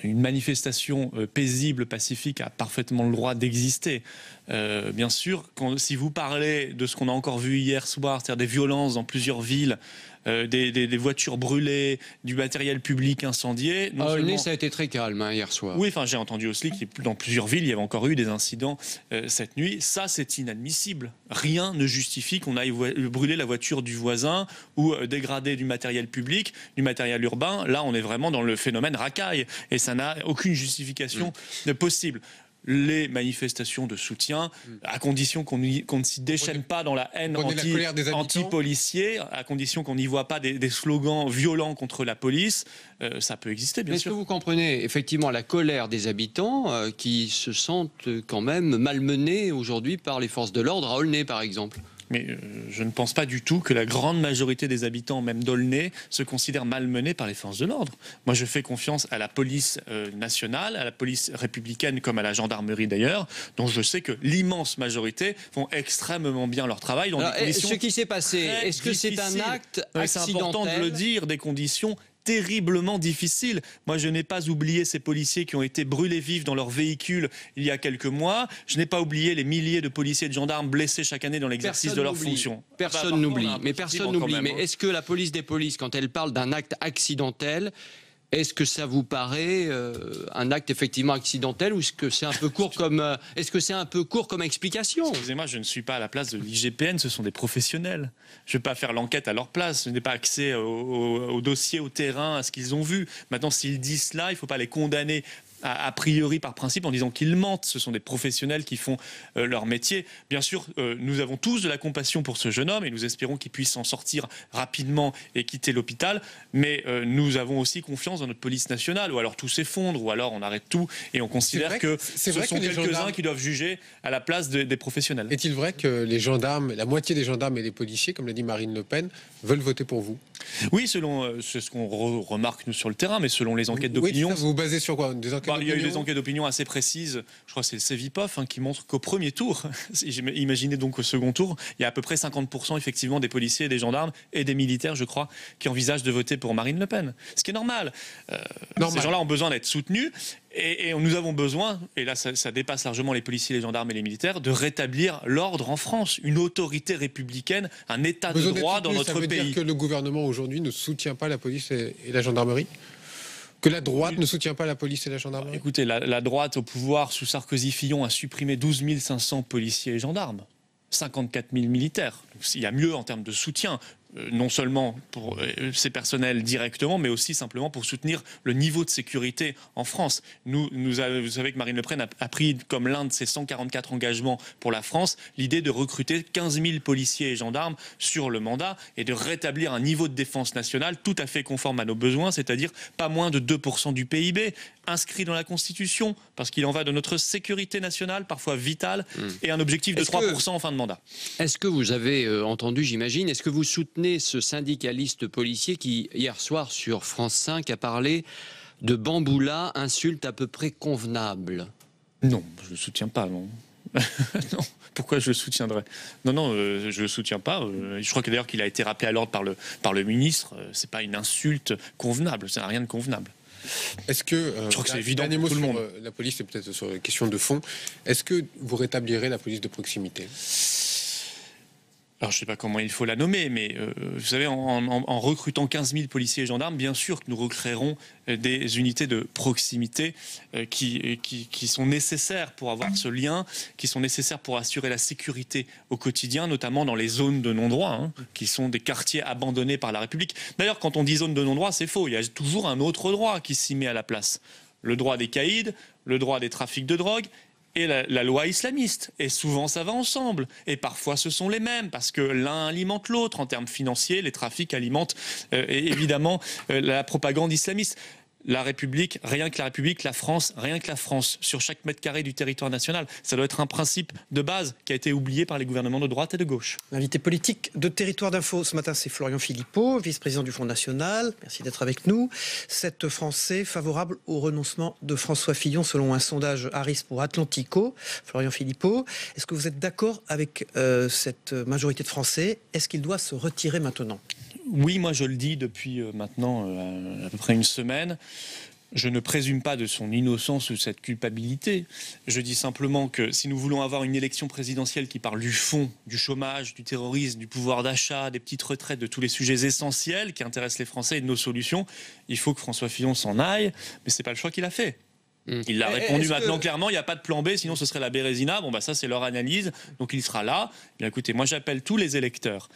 Une manifestation paisible, pacifique, a parfaitement le droit d'exister. Bien sûr, si vous parlez de ce qu'on a encore vu hier soir, c'est-à-dire des violences dans plusieurs villes, des voitures brûlées, du matériel public incendié. Aulnay, ça a été très calme hier soir. Oui, j'ai entendu aussi que dans plusieurs villes, il y avait encore eu des incidents cette nuit. Ça, c'est inadmissible. Rien ne justifie qu'on aille brûler la voiture du voisin ou dégrader du matériel public, du matériel urbain. Là, on est vraiment dans le phénomène racaille et ça n'a aucune justification possible. Les manifestations de soutien, à condition qu'on ne s'y déchaîne pas dans la haine anti-policier, à condition qu'on n'y voit pas des slogans violents contre la police, ça peut exister, bien sûr. Est-ce que vous comprenez effectivement la colère des habitants qui se sentent quand même malmenés aujourd'hui par les forces de l'ordre à Aulnay, par exemple ? Mais je ne pense pas du tout que la grande majorité des habitants, même d'Aulnay, se considèrent malmenés par les forces de l'ordre. Moi, je fais confiance à la police nationale, à la police républicaine, comme à la gendarmerie d'ailleurs, dont je sais que l'immense majorité font extrêmement bien leur travail dans des conditions. Ce qui s'est passé, est-ce que c'est un acte accidentel ? C'est important de le dire, des conditions terriblement difficile. Moi, je n'ai pas oublié ces policiers qui ont été brûlés vifs dans leur véhicule il y a quelques mois. Je n'ai pas oublié les milliers de policiers et de gendarmes blessés chaque année dans l'exercice de leurs fonctions. Personne n'oublie. Mais personne n'oublie. Mais est-ce que la police des polices, quand elle parle d'un acte accidentel, est-ce que ça vous paraît un acte effectivement accidentel ou est-ce que c'est un peu court comme explication ? Excusez-moi, je ne suis pas à la place de l'IGPN, ce sont des professionnels. Je ne vais pas faire l'enquête à leur place, je n'ai pas accès au dossier, au terrain, à ce qu'ils ont vu. Maintenant, s'ils disent cela, il ne faut pas les condamner a priori par principe en disant qu'ils mentent. Ce sont des professionnels qui font leur métier. Bien sûr, nous avons tous de la compassion pour ce jeune homme et nous espérons qu'il puisse s'en sortir rapidement et quitter l'hôpital. Mais nous avons aussi confiance dans notre police nationale, ou alors tout s'effondre, ou alors on arrête tout et on considère que ce sont quelques-uns qui doivent juger à la place des professionnels. Est-il vrai que les gendarmes, la moitié des gendarmes et des policiers, comme l'a dit Marine Le Pen, veulent voter pour vous ? Oui, selon c'est ce qu'on remarque nous sur le terrain, mais selon les enquêtes d'opinion. Oui, vous vous basez sur quoi ? Des enquêtes d'opinion ? Il y a eu des enquêtes d'opinion assez précises, je crois que c'est le Cevipof qui montre qu'au premier tour, imaginez donc au second tour, il y a à peu près 50% effectivement des policiers, des gendarmes et des militaires, je crois, qui envisagent de voter pour Marine Le Pen. Ce qui est normal. Ces gens-là ont besoin d'être soutenus. Et nous avons besoin, et là ça dépasse largement les policiers, les gendarmes et les militaires, de rétablir l'ordre en France, une autorité républicaine, un état de droit dans notre pays. Ça veut dire que le gouvernement aujourd'hui ne soutient pas la police et la gendarmerie ? Que la droite ne soutient pas la police et la gendarmerie ? Écoutez, la droite au pouvoir sous Sarkozy-Fillon a supprimé 12 500 policiers et gendarmes, 54 000 militaires. Donc, il y a mieux en termes de soutien. Non seulement pour ces personnels directement, mais aussi simplement pour soutenir le niveau de sécurité en France. Vous savez que Marine Le Pen a pris comme l'un de ses 144 engagements pour la France l'idée de recruter 15 000 policiers et gendarmes sur le mandat et de rétablir un niveau de défense nationale tout à fait conforme à nos besoins, c'est-à-dire pas moins de 2% du PIB, inscrit dans la Constitution, parce qu'il en va de notre sécurité nationale, parfois vitale, et un objectif de 3% en fin de mandat. Est-ce que vous avez entendu, j'imagine, est-ce que vous soutenez ce syndicaliste policier qui, hier soir sur France 5, a parlé de Bamboula, insulte à peu près convenable ? Non, je ne le soutiens pas, non. Non, pourquoi je le soutiendrais ? Non, je ne le soutiens pas. Je crois que d'ailleurs qu'il a été rappelé à l'ordre par le ministre. Ce n'est pas une insulte convenable, ça n'a rien de convenable. Est-ce que, je crois que c'est évident pour tout le monde. La police, c'est peut-être sur la question de fond. Est-ce que vous rétablirez la police de proximité ? Alors, je ne sais pas comment il faut la nommer, mais vous savez, en recrutant 15 000 policiers et gendarmes, bien sûr que nous recréerons des unités de proximité qui sont nécessaires pour avoir ce lien, qui sont nécessaires pour assurer la sécurité au quotidien, notamment dans les zones de non-droit, qui sont des quartiers abandonnés par la République. D'ailleurs, quand on dit zone de non-droit, c'est faux. Il y a toujours un autre droit qui s'y met à la place. Le droit des caïds, le droit des trafics de drogue, et la loi islamiste. Et souvent, ça va ensemble. Et parfois, ce sont les mêmes, parce que l'un alimente l'autre. En termes financiers, les trafics alimentent évidemment la propagande islamiste. La République, rien que la République, la France, rien que la France, sur chaque mètre carré du territoire national. Ça doit être un principe de base qui a été oublié par les gouvernements de droite et de gauche. L'invité politique de Territoire d'Info ce matin, c'est Florian Philippot, vice-président du Front National. Merci d'être avec nous. 7 Français favorables au renoncement de François Fillon, selon un sondage Harris pour Atlantico. Florian Philippot, est-ce que vous êtes d'accord avec cette majorité de Français? Est-ce qu'il doit se retirer maintenant? Oui, moi je le dis depuis maintenant à peu près une semaine. Je ne présume pas de son innocence ou de cette culpabilité. Je dis simplement que si nous voulons avoir une élection présidentielle qui parle du fond, du chômage, du terrorisme, du pouvoir d'achat, des petites retraites, de tous les sujets essentiels qui intéressent les Français et de nos solutions, il faut que François Fillon s'en aille. Mais ce n'est pas le choix qu'il a fait. Il l'a répondu maintenant clairement, il n'y a pas de plan B, sinon ce serait la Bérésina. Bon, bah ça, c'est leur analyse, donc il sera là. Bien écoutez, moi j'appelle tous les électeurs,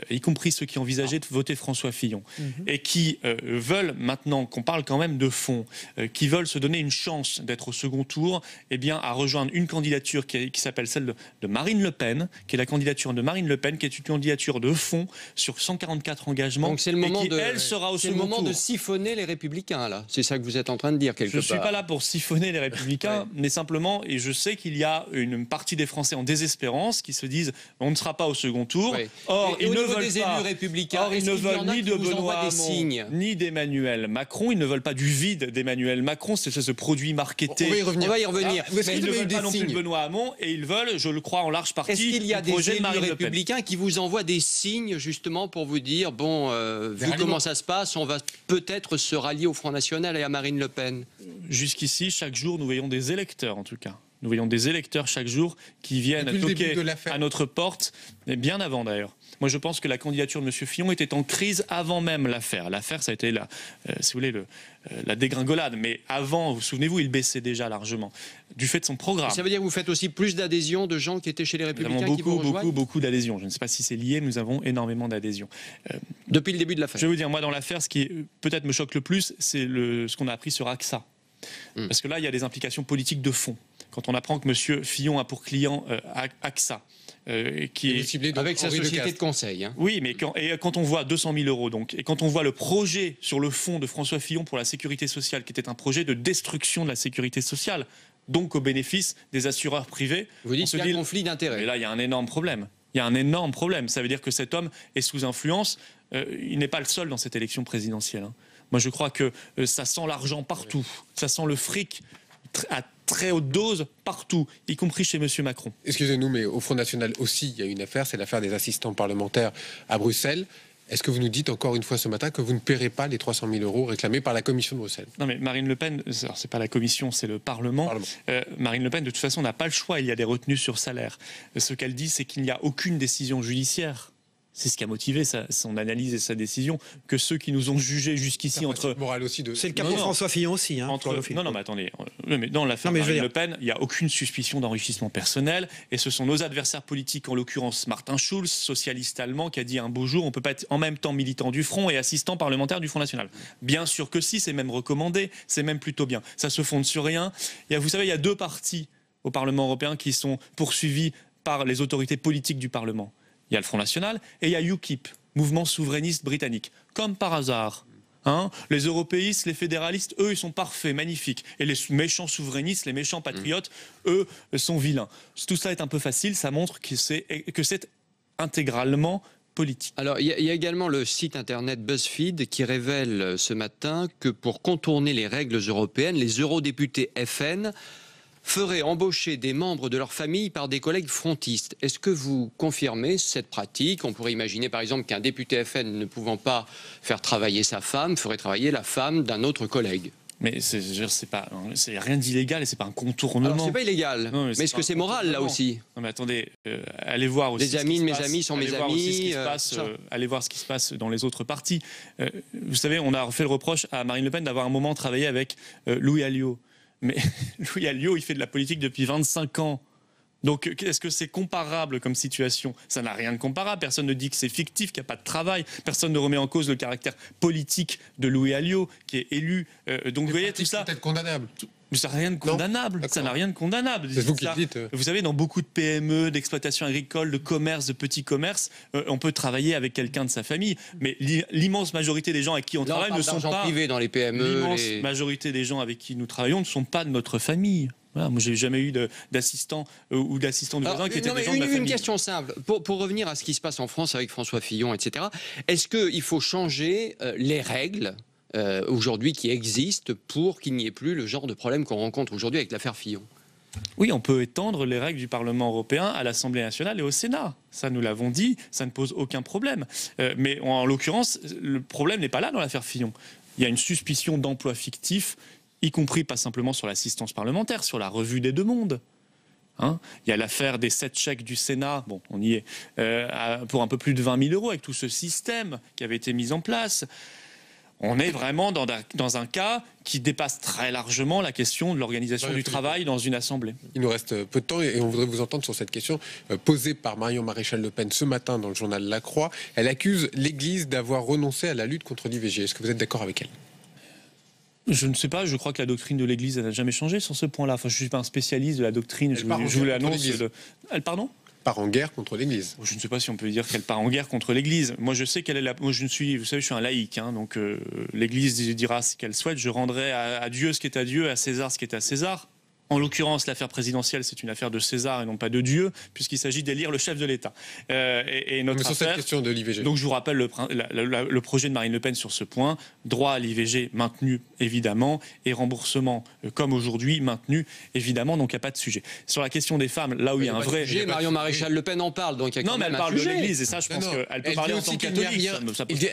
y compris ceux qui envisageaient de voter François Fillon, et qui veulent maintenant qu'on parle quand même de fond, qui veulent se donner une chance d'être au second tour, eh bien, à rejoindre une candidature qui s'appelle celle de Marine Le Pen, qui est la candidature de Marine Le Pen, qui est une candidature de fond sur 144 engagements. Donc c'est le moment, elle sera au second tour. De siphonner les Républicains, là. C'est ça que vous êtes en train de dire quelque part. Je ne suis pas là pour siphonner les Républicains, mais simplement, et je sais qu'il y a une partie des Français en désespérance qui se disent on ne sera pas au second tour. Oui. Or, ils ne veulent des élus républicains, or, ils ne veulent ni de Benoît Hamon, ni d'Emmanuel Macron. Ils ne veulent pas du vide d'Emmanuel Macron. C'est ce produit marketé. On va y revenir. Mais ils ne veulent pas non plus de Benoît Hamon, et ils veulent, je le crois en large partie, est-ce qu'il y a des élus républicains qui vous envoient des signes justement pour vous dire bon, vu comment ça se passe, on va peut-être se rallier au Front National et à Marine Le Pen? Jusqu'ici, chaque jour, nous voyons des électeurs, en tout cas. Nous voyons des électeurs chaque jour qui viennent toquer à notre porte, et bien avant d'ailleurs. Moi, je pense que la candidature de M. Fillon était en crise avant même l'affaire. L'affaire, ça a été, si vous voulez, la dégringolade. Mais avant, vous souvenez-vous, il baissait déjà largement, du fait de son programme. Ça veut dire que vous faites aussi plus d'adhésions de gens qui étaient chez les Républicains qui vous rejoignent ? Beaucoup d'adhésions. Je ne sais pas si c'est lié, nous avons énormément d'adhésions. Depuis le début de l'affaire. Je vais vous dire, moi, dans l'affaire, ce qui peut-être me choque le plus, c'est ce qu'on a appris sur AXA. Parce que là, il y a des implications politiques de fond. Quand on apprend que M. Fillon a pour client AXA, qui est ciblé avec sa société de conseil. Hein. Oui, mais quand on voit 200 000 euros, donc, et quand on voit le projet sur le fond de François Fillon pour la sécurité sociale, qui était un projet de destruction de la sécurité sociale, donc au bénéfice des assureurs privés, vous dites qu'il y a un conflit d'intérêts. Mais là, il y a un énorme problème. Il y a un énorme problème. Ça veut dire que cet homme est sous influence. Il n'est pas le seul dans cette élection présidentielle. Hein. Moi, je crois que ça sent l'argent partout. Ça sent le fric à très haute dose partout, y compris chez M. Macron. Excusez-nous, mais au Front National aussi, il y a une affaire, c'est l'affaire des assistants parlementaires à Bruxelles. Est-ce que vous nous dites encore une fois ce matin que vous ne paierez pas les 300 000 euros réclamés par la Commission de Bruxelles? Non, mais Marine Le Pen, c'est pas la Commission, c'est le Parlement. Marine Le Pen, de toute façon, n'a pas le choix. Il y a des retenues sur salaire. Ce qu'elle dit, c'est qu'il n'y a aucune décision judiciaire. C'est ce qui a motivé son analyse et sa décision, que ceux qui nous ont jugés jusqu'ici entre... C'est le cas pour François Fillon aussi. Hein, non, mais attendez. Mais dans l'affaire Marine Le Pen, il n'y a aucune suspicion d'enrichissement personnel. Et ce sont nos adversaires politiques, en l'occurrence Martin Schulz, socialiste allemand, qui a dit un beau jour, on ne peut pas être en même temps militant du Front et assistant parlementaire du Front National. Bien sûr que si, c'est même recommandé, c'est même plutôt bien. Ça se fonde sur rien. Vous savez, il y a 2 partis au Parlement européen qui sont poursuivis par les autorités politiques du Parlement. Il y a le Front National et il y a UKIP, mouvement souverainiste britannique. Comme par hasard, hein, les européistes, les fédéralistes, eux, ils sont parfaits, magnifiques. Et les méchants souverainistes, les méchants patriotes, eux, sont vilains. Tout ça est un peu facile, ça montre que c'est intégralement politique. Alors, il y a également le site internet BuzzFeed qui révèle ce matin que pour contourner les règles européennes, les eurodéputés FN feraient embaucher des membres de leur famille par des collègues frontistes. Est-ce que vous confirmez cette pratique? On pourrait imaginer par exemple qu'un député FN ne pouvant pas faire travailler sa femme, ferait travailler la femme d'un autre collègue. Mais c'est rien d'illégal et c'est pas un contournement. Alors c'est pas illégal, non, mais est-ce que c'est moral là aussi? Non mais attendez, allez voir aussi. Les amis de mes amis sont mes amis. Allez voir ce qui se passe dans les autres partis. Vous savez, on a fait le reproche à Marine Le Pen d'avoir un moment travaillé avec Louis Alliot. Mais Louis Alliot, il fait de la politique depuis 25 ans. Donc, est-ce que c'est comparable comme situation? Ça n'a rien de comparable. Personne ne dit que c'est fictif, qu'il n'y a pas de travail. Personne ne remet en cause le caractère politique de Louis Alliot, qui est élu. Donc, vous voyez, tout ça... peut être condamnable. Mais ça n'a rien de condamnable. Ça n'a rien de condamnable. C'est vous qui le dites. Vous savez, dans beaucoup de PME, d'exploitation agricole, de commerce, de petits commerces, on peut travailler avec quelqu'un de sa famille. Mais l'immense majorité des gens avec qui on travaille ne sont pas privés dans les PME. L'immense majorité des gens avec qui nous travaillons ne sont pas de notre famille. Voilà, moi, j'ai jamais eu d'assistant ou d'assistant de voisin qui étaient des gens de ma famille. Une question simple, pour revenir à ce qui se passe en France avec François Fillon, etc. Est-ce qu'il faut changer les règles aujourd'hui qui existent pour qu'il n'y ait plus le genre de problème qu'on rencontre aujourd'hui avec l'affaire Fillon? Oui, on peut étendre les règles du Parlement européen à l'Assemblée nationale et au Sénat. Ça, nous l'avons dit, ça ne pose aucun problème. Mais en l'occurrence, le problème n'est pas là dans l'affaire Fillon. Il y a une suspicion d'emploi fictif, y compris pas simplement sur l'assistance parlementaire, sur la revue des deux mondes. Il y a l'affaire des 7 chèques du Sénat, bon, on y est, pour un peu plus de 20 000 € avec tout ce système qui avait été mis en place. On est vraiment dans un cas qui dépasse très largement la question de l'organisation du travail dans une assemblée. Il nous reste peu de temps et on voudrait vous entendre sur cette question posée par Marion Maréchal Le Pen ce matin dans le journal La Croix. Elle accuse l'Église d'avoir renoncé à la lutte contre l'IVG. Est-ce que vous êtes d'accord avec elle ? Je ne sais pas, je crois que la doctrine de l'Église n'a jamais changé sur ce point-là. Enfin, je ne suis pas un spécialiste de la doctrine, je vous l'annonce. Elle, pardon ? Part en guerre contre l'Église. Je ne sais pas si on peut dire qu'elle part en guerre contre l'Église. Moi, je sais qu'elle est moi, vous savez, je suis un laïc, donc l'Église dira ce qu'elle souhaite. Je rendrai à Dieu ce qui est à Dieu, à César ce qui est à César. En l'occurrence, l'affaire présidentielle, c'est une affaire de César et non pas de Dieu, puisqu'il s'agit d'élire le chef de l'État. Et notre sur cette question de l'IVG. Donc, je vous rappelle le projet de Marine Le Pen sur ce point. Droit à l'IVG maintenu, évidemment, et remboursement, comme aujourd'hui, maintenu, évidemment. Donc, il n'y a pas de sujet. Sur la question des femmes, là où il y a un vrai... Sujet, Marion Maréchal Le Pen en parle, donc il y a quand même un sujet. Non, mais elle parle de l'Église, et ça, je pense qu'elle peut parler en tant que catholique.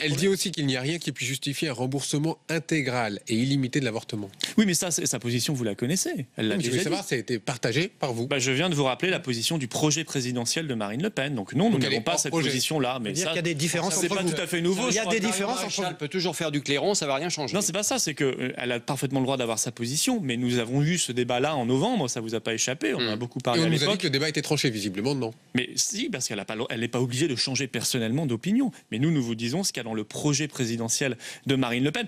Elle dit aussi qu'il n'y a rien qui puisse justifier un remboursement intégral et illimité de l'avortement. Oui, mais ça, sa position, vous la connaissez. Elle l'a déjà dit. Ça a été partagé par vous. Je viens de vous rappeler la position du projet présidentiel de Marine Le Pen. Donc non, nous n'avons pas cette position-là. Mais ça, il y a des différences. C'est pas tout à fait nouveau. Il y a des différences. Elle peut toujours faire du clairon, ça va rien changer. Non, c'est pas ça. C'est que elle a parfaitement le droit d'avoir sa position. Mais nous avons eu ce débat-là en novembre. Ça vous a pas échappé. On a beaucoup parlé à l'époque. On nous a dit que le débat était tranché, visiblement, non. Mais si, parce qu'elle n'est pas obligée de changer personnellement d'opinion. Mais nous vous disons ce qu'il y a dans le projet présidentiel de Marine Le Pen.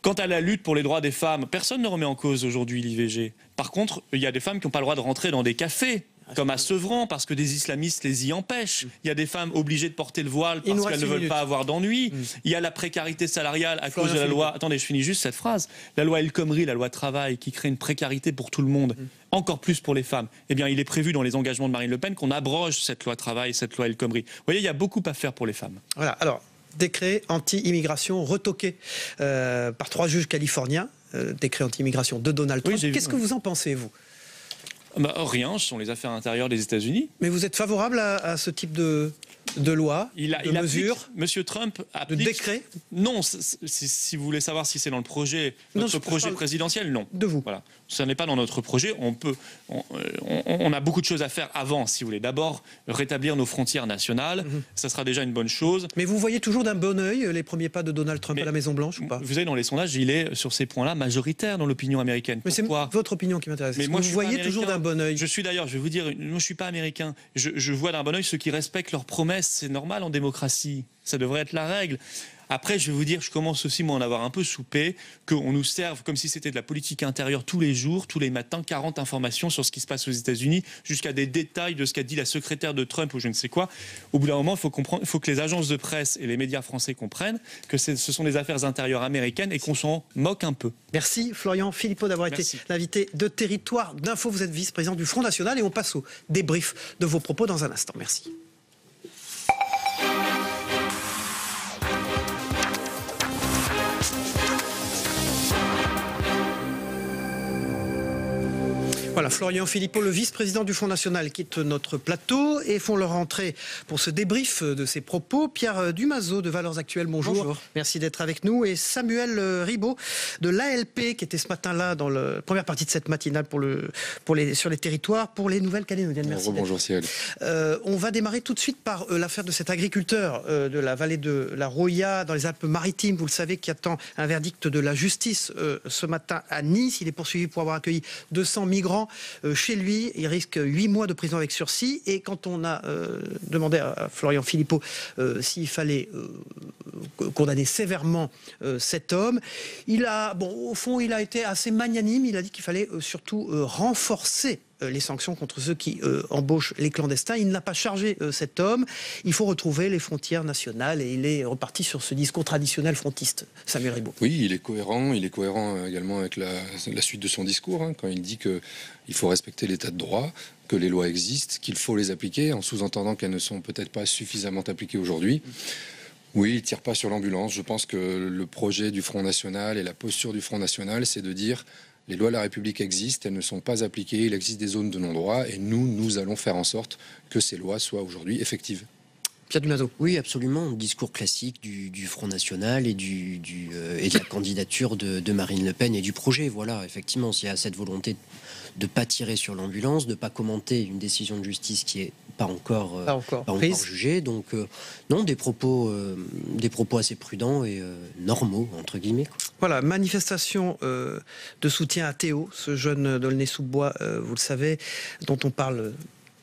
Quant à la lutte pour les droits des femmes, personne ne remet en cause aujourd'hui l'IVG. Par contre, il y a des femmes qui n'ont pas le droit de rentrer dans des cafés, comme à Sevran, parce que des islamistes les y empêchent. Il y a des femmes obligées de porter le voile parce qu'elles ne veulent pas avoir d'ennui. Il y a la précarité salariale à cause de la loi... Attendez, je finis juste cette phrase. La loi El Khomri, la loi travail, qui crée une précarité pour tout le monde, encore plus pour les femmes. Eh bien, il est prévu dans les engagements de Marine Le Pen qu'on abroge cette loi travail, cette loi El Khomri. Vous voyez, il y a beaucoup à faire pour les femmes. Voilà, alors... Décret anti-immigration retoqué par 3 juges californiens, décret anti-immigration de Donald Trump. Qu'est-ce que vous en pensez, vous ? Rien, ce sont les affaires intérieures des États-Unis. Mais vous êtes favorable à ce type de loi, de mesure, Monsieur Trump applique... De décret ? Non, si vous voulez savoir si c'est dans le projet, notre projet présidentiel, non. De vous. Voilà. Ça n'est pas dans notre projet. On a beaucoup de choses à faire avant, si vous voulez. D'abord, rétablir nos frontières nationales. Ça sera déjà une bonne chose. Mais vous voyez toujours d'un bon œil les premiers pas de Donald Trump à la Maison-Blanche ou pas ? Vous savez, dans les sondages, il est, sur ces points-là, majoritaire dans l'opinion américaine. Mais c'est votre opinion qui m'intéresse. Mais moi, vous voyez toujours d'un bon œil. Je suis d'ailleurs, je vais vous dire, moi, je ne suis pas américain. Je vois d'un bon œil ceux qui respectent leurs promesses. C'est normal en démocratie. Ça devrait être la règle. Après, je vais vous dire, je commence aussi, moi, à en avoir un peu soupé, qu'on nous serve comme si c'était de la politique intérieure tous les jours, tous les matins, 40 informations sur ce qui se passe aux États-Unis, jusqu'à des détails de ce qu'a dit la secrétaire de Trump ou je ne sais quoi. Au bout d'un moment, il faut que les agences de presse et les médias français comprennent que ce sont des affaires intérieures américaines et qu'on s'en moque un peu. Merci Florian Philippot d'avoir été l'invité de Territoire d'Info. Vous êtes vice-président du Front National et on passe au débrief de vos propos dans un instant. Merci. Voilà, Florian Philippot, le vice-président du Front National, quitte notre plateau et font leur entrée pour ce débrief de ses propos. Pierre Dumazeau de Valeurs Actuelles, bonjour. Merci d'être avec nous. Et Samuel Ribaud de l'ALP, qui était ce matin-là dans la première partie de cette matinale sur les territoires pour les Nouvelles-Calédoniennes. Merci. Bonjour Cyril. On va démarrer tout de suite par l'affaire de cet agriculteur de la vallée de la Roya, dans les Alpes-Maritimes. Vous le savez, qui attend un verdict de la justice ce matin à Nice. Il est poursuivi pour avoir accueilli 200 migrants chez lui. Il risque 8 mois de prison avec sursis. Et quand on a demandé à Florian Philippot s'il fallait condamné sévèrement cet homme. Au fond, il a été assez magnanime. Il a dit qu'il fallait surtout renforcer les sanctions contre ceux qui embauchent les clandestins. Il n'a pas chargé cet homme. Il faut retrouver les frontières nationales et il est reparti sur ce discours traditionnel frontiste. Samuel Ribaud. Oui, il est cohérent également avec la suite de son discours, quand il dit qu'il faut respecter l'état de droit, que les lois existent, qu'il faut les appliquer, en sous-entendant qu'elles ne sont peut-être pas suffisamment appliquées aujourd'hui. Oui, il ne tire pas sur l'ambulance. Je pense que le projet du Front National et la posture du Front National, c'est de dire les lois de la République existent, elles ne sont pas appliquées, il existe des zones de non-droit et nous allons faire en sorte que ces lois soient aujourd'hui effectives. Pierre Dumazo. Oui, absolument. Discours classique du Front National et de la candidature de Marine Le Pen et du projet. Voilà, effectivement, il y a cette volonté de ne pas tirer sur l'ambulance, de ne pas commenter une décision de justice qui n'est pas encore jugée. Donc, non, des propos assez prudents et normaux, entre guillemets. Voilà, manifestation de soutien à Théo, ce jeune d'Aulnay-sous-Bois, vous le savez, dont on parle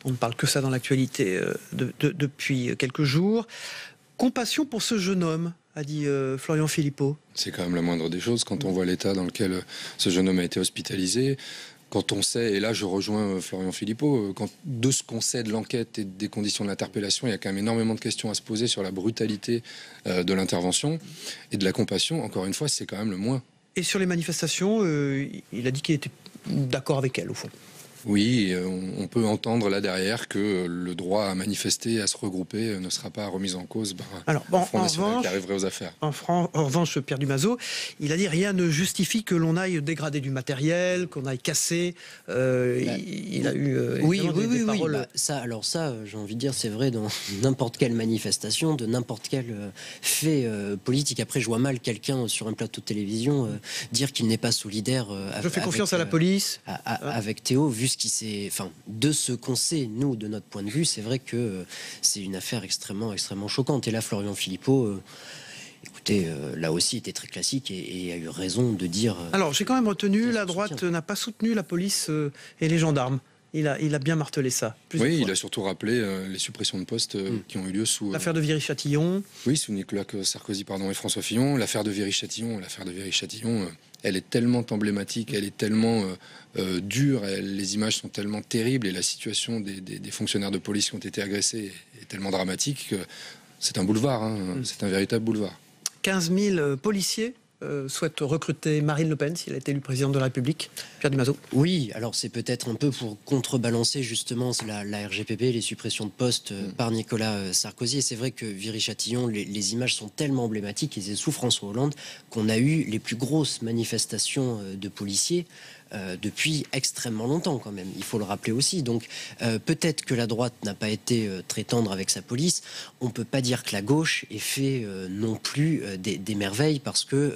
On ne parle que ça dans l'actualité depuis quelques jours. Compassion pour ce jeune homme, a dit Florian Philippot. C'est quand même la moindre des choses quand on voit l'état dans lequel ce jeune homme a été hospitalisé. Quand on sait, et là je rejoins Florian Philippot, de ce qu'on sait de l'enquête et des conditions de l'interpellation, il y a quand même énormément de questions à se poser sur la brutalité de l'intervention et de la compassion. Encore une fois, c'est quand même le moins. Et sur les manifestations, il a dit qu'il était d'accord avec elle, au fond. Oui, on peut entendre là derrière que le droit à manifester, à se regrouper ne sera pas remis en cause par le Front National qui arriverait aux affaires. En revanche, Pierre Dumazo, il a dit rien ne justifie que l'on aille dégrader du matériel, qu'on aille casser. Il a eu des paroles. Bah, ça, j'ai envie de dire, c'est vrai dans n'importe quelle manifestation, de n'importe quel fait politique. Après, je vois mal quelqu'un sur un plateau de télévision dire qu'il n'est pas solidaire. Je fais confiance à la police. Avec Théo, vu de ce qu'on sait, nous, de notre point de vue, c'est vrai que c'est une affaire extrêmement choquante. Et là, Florian Philippot, écoutez, là aussi, était très classique et a eu raison de dire... Alors, j'ai quand même retenu, la droite n'a pas soutenu la police et les gendarmes. Il a bien martelé ça. Oui, il a surtout rappelé les suppressions de postes qui ont eu lieu sous... L'affaire de Viry-Châtillon. Oui, sous Nicolas Sarkozy et François Fillon. L'affaire de Viry-Châtillon, elle est tellement emblématique, elle est tellement dure, les images sont tellement terribles et la situation des fonctionnaires de police qui ont été agressés est tellement dramatique que c'est un boulevard, c'est un véritable boulevard. 15 000 policiers souhaite recruter Marine Le Pen si elle est élue présidente de la République. Pierre Dumazo. Oui, alors c'est peut-être un peu pour contrebalancer justement la RGPP, les suppressions de postes par Nicolas Sarkozy. Et c'est vrai que Viry-Châtillon, les images sont tellement emblématiques, et c'est sous François Hollande qu'on a eu les plus grosses manifestations de policiers depuis extrêmement longtemps quand même, il faut le rappeler aussi. Donc peut-être que la droite n'a pas été très tendre avec sa police, on ne peut pas dire que la gauche ait fait non plus des merveilles, parce que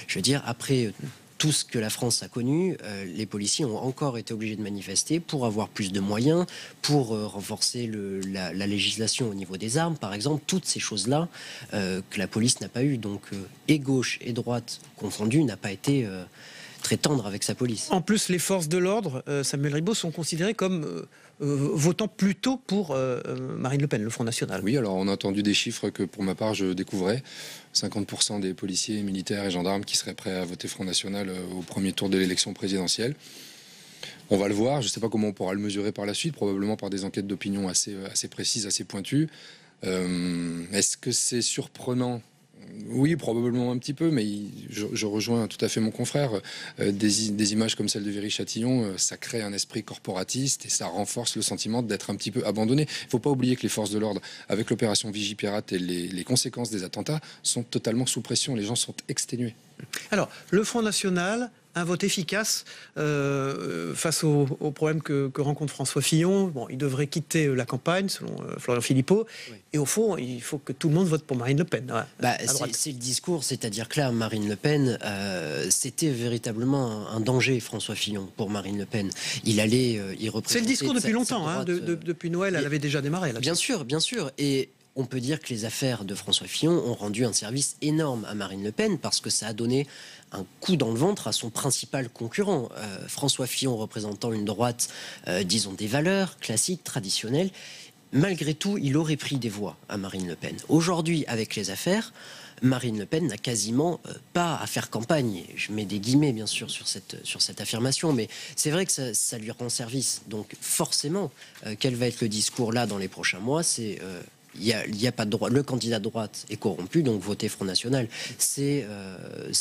je veux dire, après tout ce que la France a connu, les policiers ont encore été obligés de manifester pour avoir plus de moyens, pour renforcer la législation au niveau des armes, par exemple, toutes ces choses-là que la police n'a pas eu. Donc et gauche et droite confondues n'a pas été très tendre avec sa police. En plus, les forces de l'ordre, Samuel Ribaud, sont considérées comme votant plutôt pour Marine Le Pen, le Front National. Oui, alors on a entendu des chiffres que pour ma part je découvrais. 50% des policiers, militaires et gendarmes qui seraient prêts à voter Front National au premier tour de l'élection présidentielle. On va le voir, je ne sais pas comment on pourra le mesurer par la suite, probablement par des enquêtes d'opinion assez précises, assez pointues. Est-ce que c'est surprenant ? Oui, probablement un petit peu, mais je rejoins tout à fait mon confrère. Des images comme celle de Viry-Châtillon, ça crée un esprit corporatiste et ça renforce le sentiment d'être un petit peu abandonné. Il ne faut pas oublier que les forces de l'ordre, avec l'opération Vigipirate et les conséquences des attentats, sont totalement sous pression. Les gens sont exténués. Alors, le Front National, un vote efficace face aux problèmes que rencontre François Fillon. Bon, il devrait quitter la campagne, selon Florian Philippot. Oui. Et au fond, il faut que tout le monde vote pour Marine Le Pen. C'est le discours, c'est-à-dire que là, Marine Le Pen, c'était véritablement un danger, François Fillon, pour Marine Le Pen. Il représentait... C'est le discours depuis longtemps, depuis Noël, elle avait déjà démarré. Bien sûr. Et on peut dire que les affaires de François Fillon ont rendu un service énorme à Marine Le Pen, parce que ça a donné un coup dans le ventre à son principal concurrent. François Fillon représentant une droite, disons, des valeurs classiques, traditionnelles. malgré tout, il aurait pris des voix à Marine Le Pen. Aujourd'hui, avec les affaires, Marine Le Pen n'a quasiment pas à faire campagne. Je mets des guillemets, bien sûr, sur cette affirmation, mais c'est vrai que ça lui rend service. Donc forcément, quel va être le discours là dans les prochains mois? C'est... Il y a pas de droit. Le candidat de droite est corrompu, donc voter Front National. C'est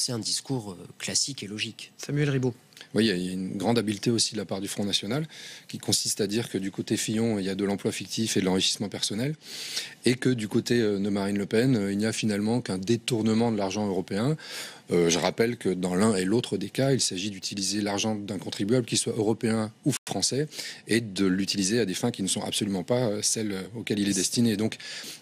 un discours classique et logique. Samuel Ribaud. Oui, il y a une grande habileté aussi de la part du Front National, qui consiste à dire que du côté Fillon, il y a de l'emploi fictif et de l'enrichissement personnel, et que du côté de Marine Le Pen, il n'y a finalement qu'un détournement de l'argent européen. Je rappelle que dans l'un et l'autre des cas, il s'agit d'utiliser l'argent d'un contribuable, qu'il soit européen ou français, et de l'utiliser à des fins qui ne sont absolument pas celles auxquelles il est destiné. Donc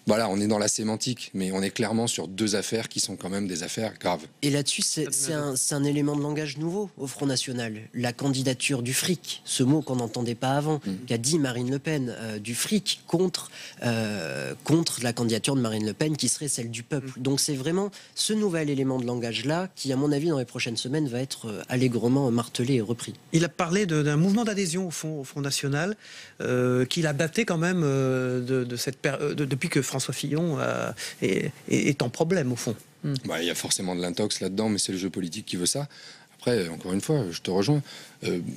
voilà, on est dans la sémantique, mais on est clairement sur deux affaires qui sont quand même des affaires graves. Et là-dessus, c'est un élément de langage nouveau au Front National. La candidature du fric, ce mot qu'on n'entendait pas avant, qu'a dit Marine Le Pen, du fric contre la candidature de Marine Le Pen qui serait celle du peuple. Donc c'est vraiment ce nouvel élément de langage-là qui, à mon avis, dans les prochaines semaines, va être allègrement martelé et repris. Il a parlé d'un mouvement d'adhésion au Front National, qu'il a daté quand même depuis que François Fillon est en problème, au fond. Bah, il y a forcément de l'intox là-dedans, mais c'est le jeu politique qui veut ça. Après, encore une fois, je te rejoins.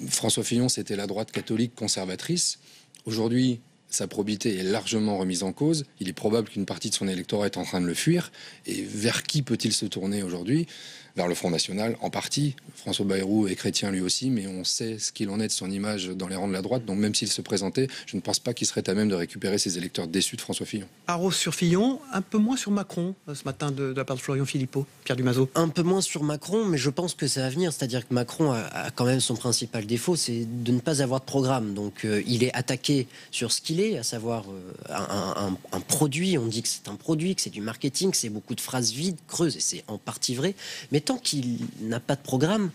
François Fillon, c'était la droite catholique conservatrice. Aujourd'hui, sa probité est largement remise en cause. Il est probable qu'une partie de son électorat est en train de le fuir. Et vers qui peut-il se tourner aujourd'hui? Vers le Front National, en partie. François Bayrou est chrétien lui aussi, mais on sait ce qu'il en est de son image dans les rangs de la droite. Donc même s'il se présentait, je ne pense pas qu'il serait à même de récupérer ses électeurs déçus de François Fillon. Arros sur Fillon, un peu moins sur Macron ce matin de la part de Florian Philippot. Pierre Dumazo. Un peu moins sur Macron, mais je pense que ça va venir. C'est-à-dire que Macron a quand même son principal défaut, c'est de ne pas avoir de programme. Donc il est attaqué sur ce qu'il est, à savoir un produit. On dit que c'est un produit, que c'est du marketing, que c'est beaucoup de phrases vides, creuses, et c'est en partie vrai. Mais tant qu'il n'a pas de programme,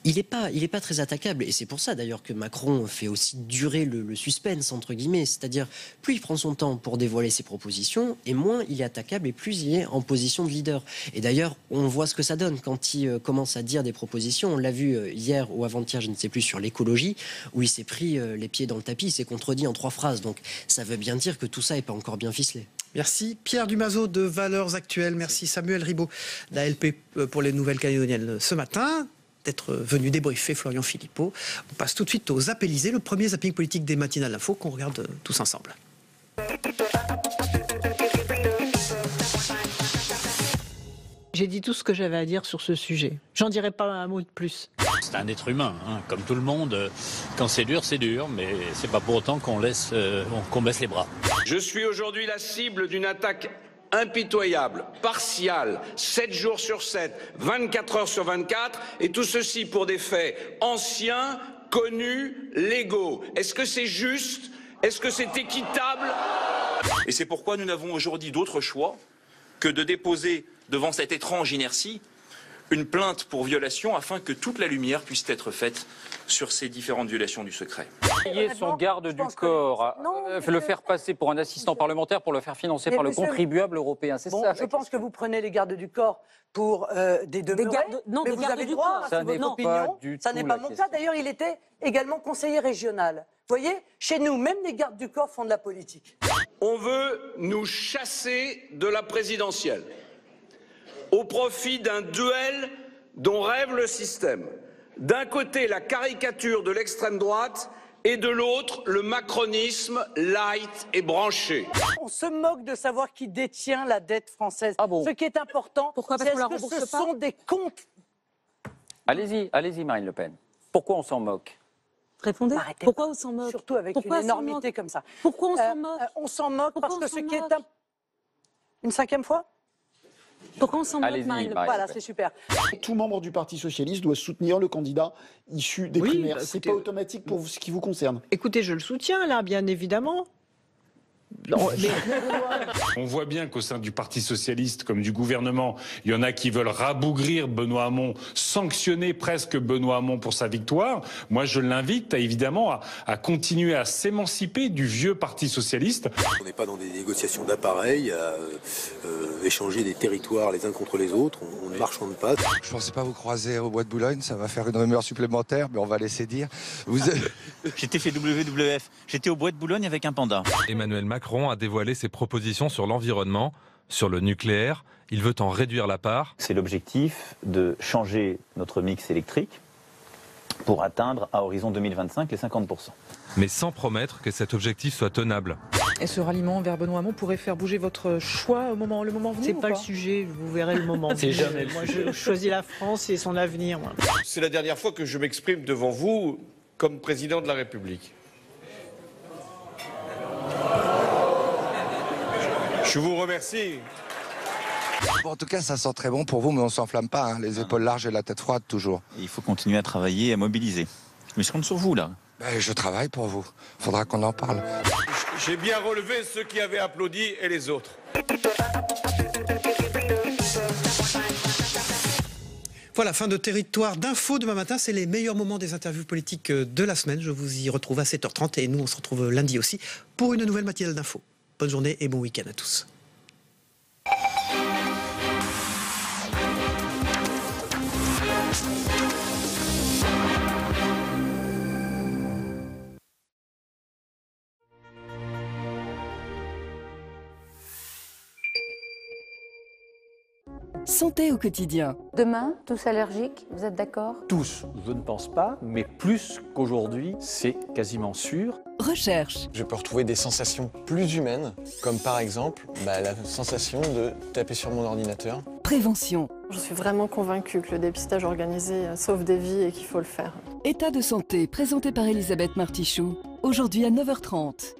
il n'est pas très attaquable. Et c'est pour ça d'ailleurs que Macron fait aussi durer le suspense, entre guillemets. C'est-à-dire, plus il prend son temps pour dévoiler ses propositions, et moins il est attaquable, et plus il est en position de leader. Et d'ailleurs, on voit ce que ça donne quand il commence à dire des propositions. On l'a vu hier ou avant-hier, je ne sais plus, sur l'écologie, où il s'est pris les pieds dans le tapis, il s'est contredit en 3 phrases. Donc ça veut bien dire que tout ça n'est pas encore bien ficelé. Merci Pierre Dumazo de Valeurs Actuelles. Merci Samuel Ribaud d'ALP pour les Nouvelles-Calédoniennes ce matin. D'être venu débriefer Florian Philippot. On passe tout de suite aux Zappélisés, le premier zapping politique des matinales d'info qu'on regarde tous ensemble. J'ai dit tout ce que j'avais à dire sur ce sujet. J'en dirai pas un mot de plus. C'est un être humain, hein. Comme tout le monde. Quand c'est dur, mais c'est pas pour autant qu'on baisse les bras. Je suis aujourd'hui la cible d'une attaque impitoyable, partiale, 7 jours sur 7, 24 heures sur 24, et tout ceci pour des faits anciens, connus, légaux. Est-ce que c'est juste? Est-ce que c'est équitable? Et c'est pourquoi nous n'avons aujourd'hui d'autre choix que de déposer devant cette étrange inertie une plainte pour violation afin que toute la lumière puisse être faite sur ces différentes violations du secret. Payer son garde du corps, le faire passer pour un assistant parlementaire pour le faire financer par le contribuable européen, c'est ça? Je pense que vous prenez les gardes du corps pour des demeurés, mais vous avez le droit à votre opinion. Ça n'est pas mon cas. D'ailleurs, il était également conseiller régional. Vous voyez, chez nous, même les gardes du corps font de la politique. On veut nous chasser de la présidentielle au profit d'un duel dont rêve le système. D'un côté, la caricature de l'extrême droite et de l'autre, le macronisme light et branché. On se moque de savoir qui détient la dette française. Ah bon? Ce qui est important, c'est que ce sont des comptes. Allez-y, Marine Le Pen. Pourquoi on s'en moque? Répondez. Arrêtez. Pourquoi on s'en moque? Surtout avec une énormité comme ça. Pourquoi on s'en moque? On s'en moque parce que ce qui est une 5e fois? Pourquoi on s'en moque, Marine Le Pen? Voilà, c'est super. Tout membre du Parti Socialiste doit soutenir le candidat issu des primaires. C'est pas automatique pour ce qui vous concerne. Écoutez, je le soutiens là, bien évidemment. On voit bien qu'au sein du Parti socialiste comme du gouvernement, il y en a qui veulent rabougrir Benoît Hamon, sanctionner presque Benoît Hamon pour sa victoire. Moi, je l'invite évidemment à continuer à s'émanciper du vieux Parti socialiste. On n'est pas dans des négociations d'appareil, à échanger des territoires les uns contre les autres. On ne marchande pas. Je ne pensais pas vous croiser au Bois de Boulogne, ça va faire une rumeur supplémentaire, mais on va laisser dire. J'étais fait WWF, j'étais au Bois de Boulogne avec un panda. Emmanuel Macron a dévoilé ses propositions sur l'environnement, sur le nucléaire. Il veut en réduire la part. C'est l'objectif de changer notre mix électrique pour atteindre à horizon 2025 les 50%. Mais sans promettre que cet objectif soit tenable. Et ce ralliement vers Benoît Hamon pourrait faire bouger votre choix le moment venu? C'est pas le sujet, vous verrez le moment. C'est jamais le Moi, sujet. je choisis la France et son avenir. Moi. C'est la dernière fois que je m'exprime devant vous comme président de la République. Je vous remercie. Bon, en tout cas, ça sent très bon pour vous, mais on s'enflamme pas, hein, les épaules larges et la tête froide toujours. Et il faut continuer à travailler et à mobiliser. Je me compte sur vous là. Ben, je travaille pour vous. Faudra qu'on en parle. J'ai bien relevé ceux qui avaient applaudi et les autres. Voilà, fin de Territoire d'Info. Demain matin, c'est les meilleurs moments des interviews politiques de la semaine. Je vous y retrouve à 7h30 et nous, on se retrouve lundi aussi pour une nouvelle matinale d'info. Bonne journée et bon week-end à tous. Santé au quotidien. Demain, tous allergiques, vous êtes d'accord? Tous, je ne pense pas, mais plus qu'aujourd'hui, c'est quasiment sûr. Recherche. Je peux retrouver des sensations plus humaines, comme par exemple la sensation de taper sur mon ordinateur. Prévention. Je suis vraiment convaincue que le dépistage organisé sauve des vies et qu'il faut le faire. État de santé, présenté par Elisabeth Martichoux, aujourd'hui à 9h30.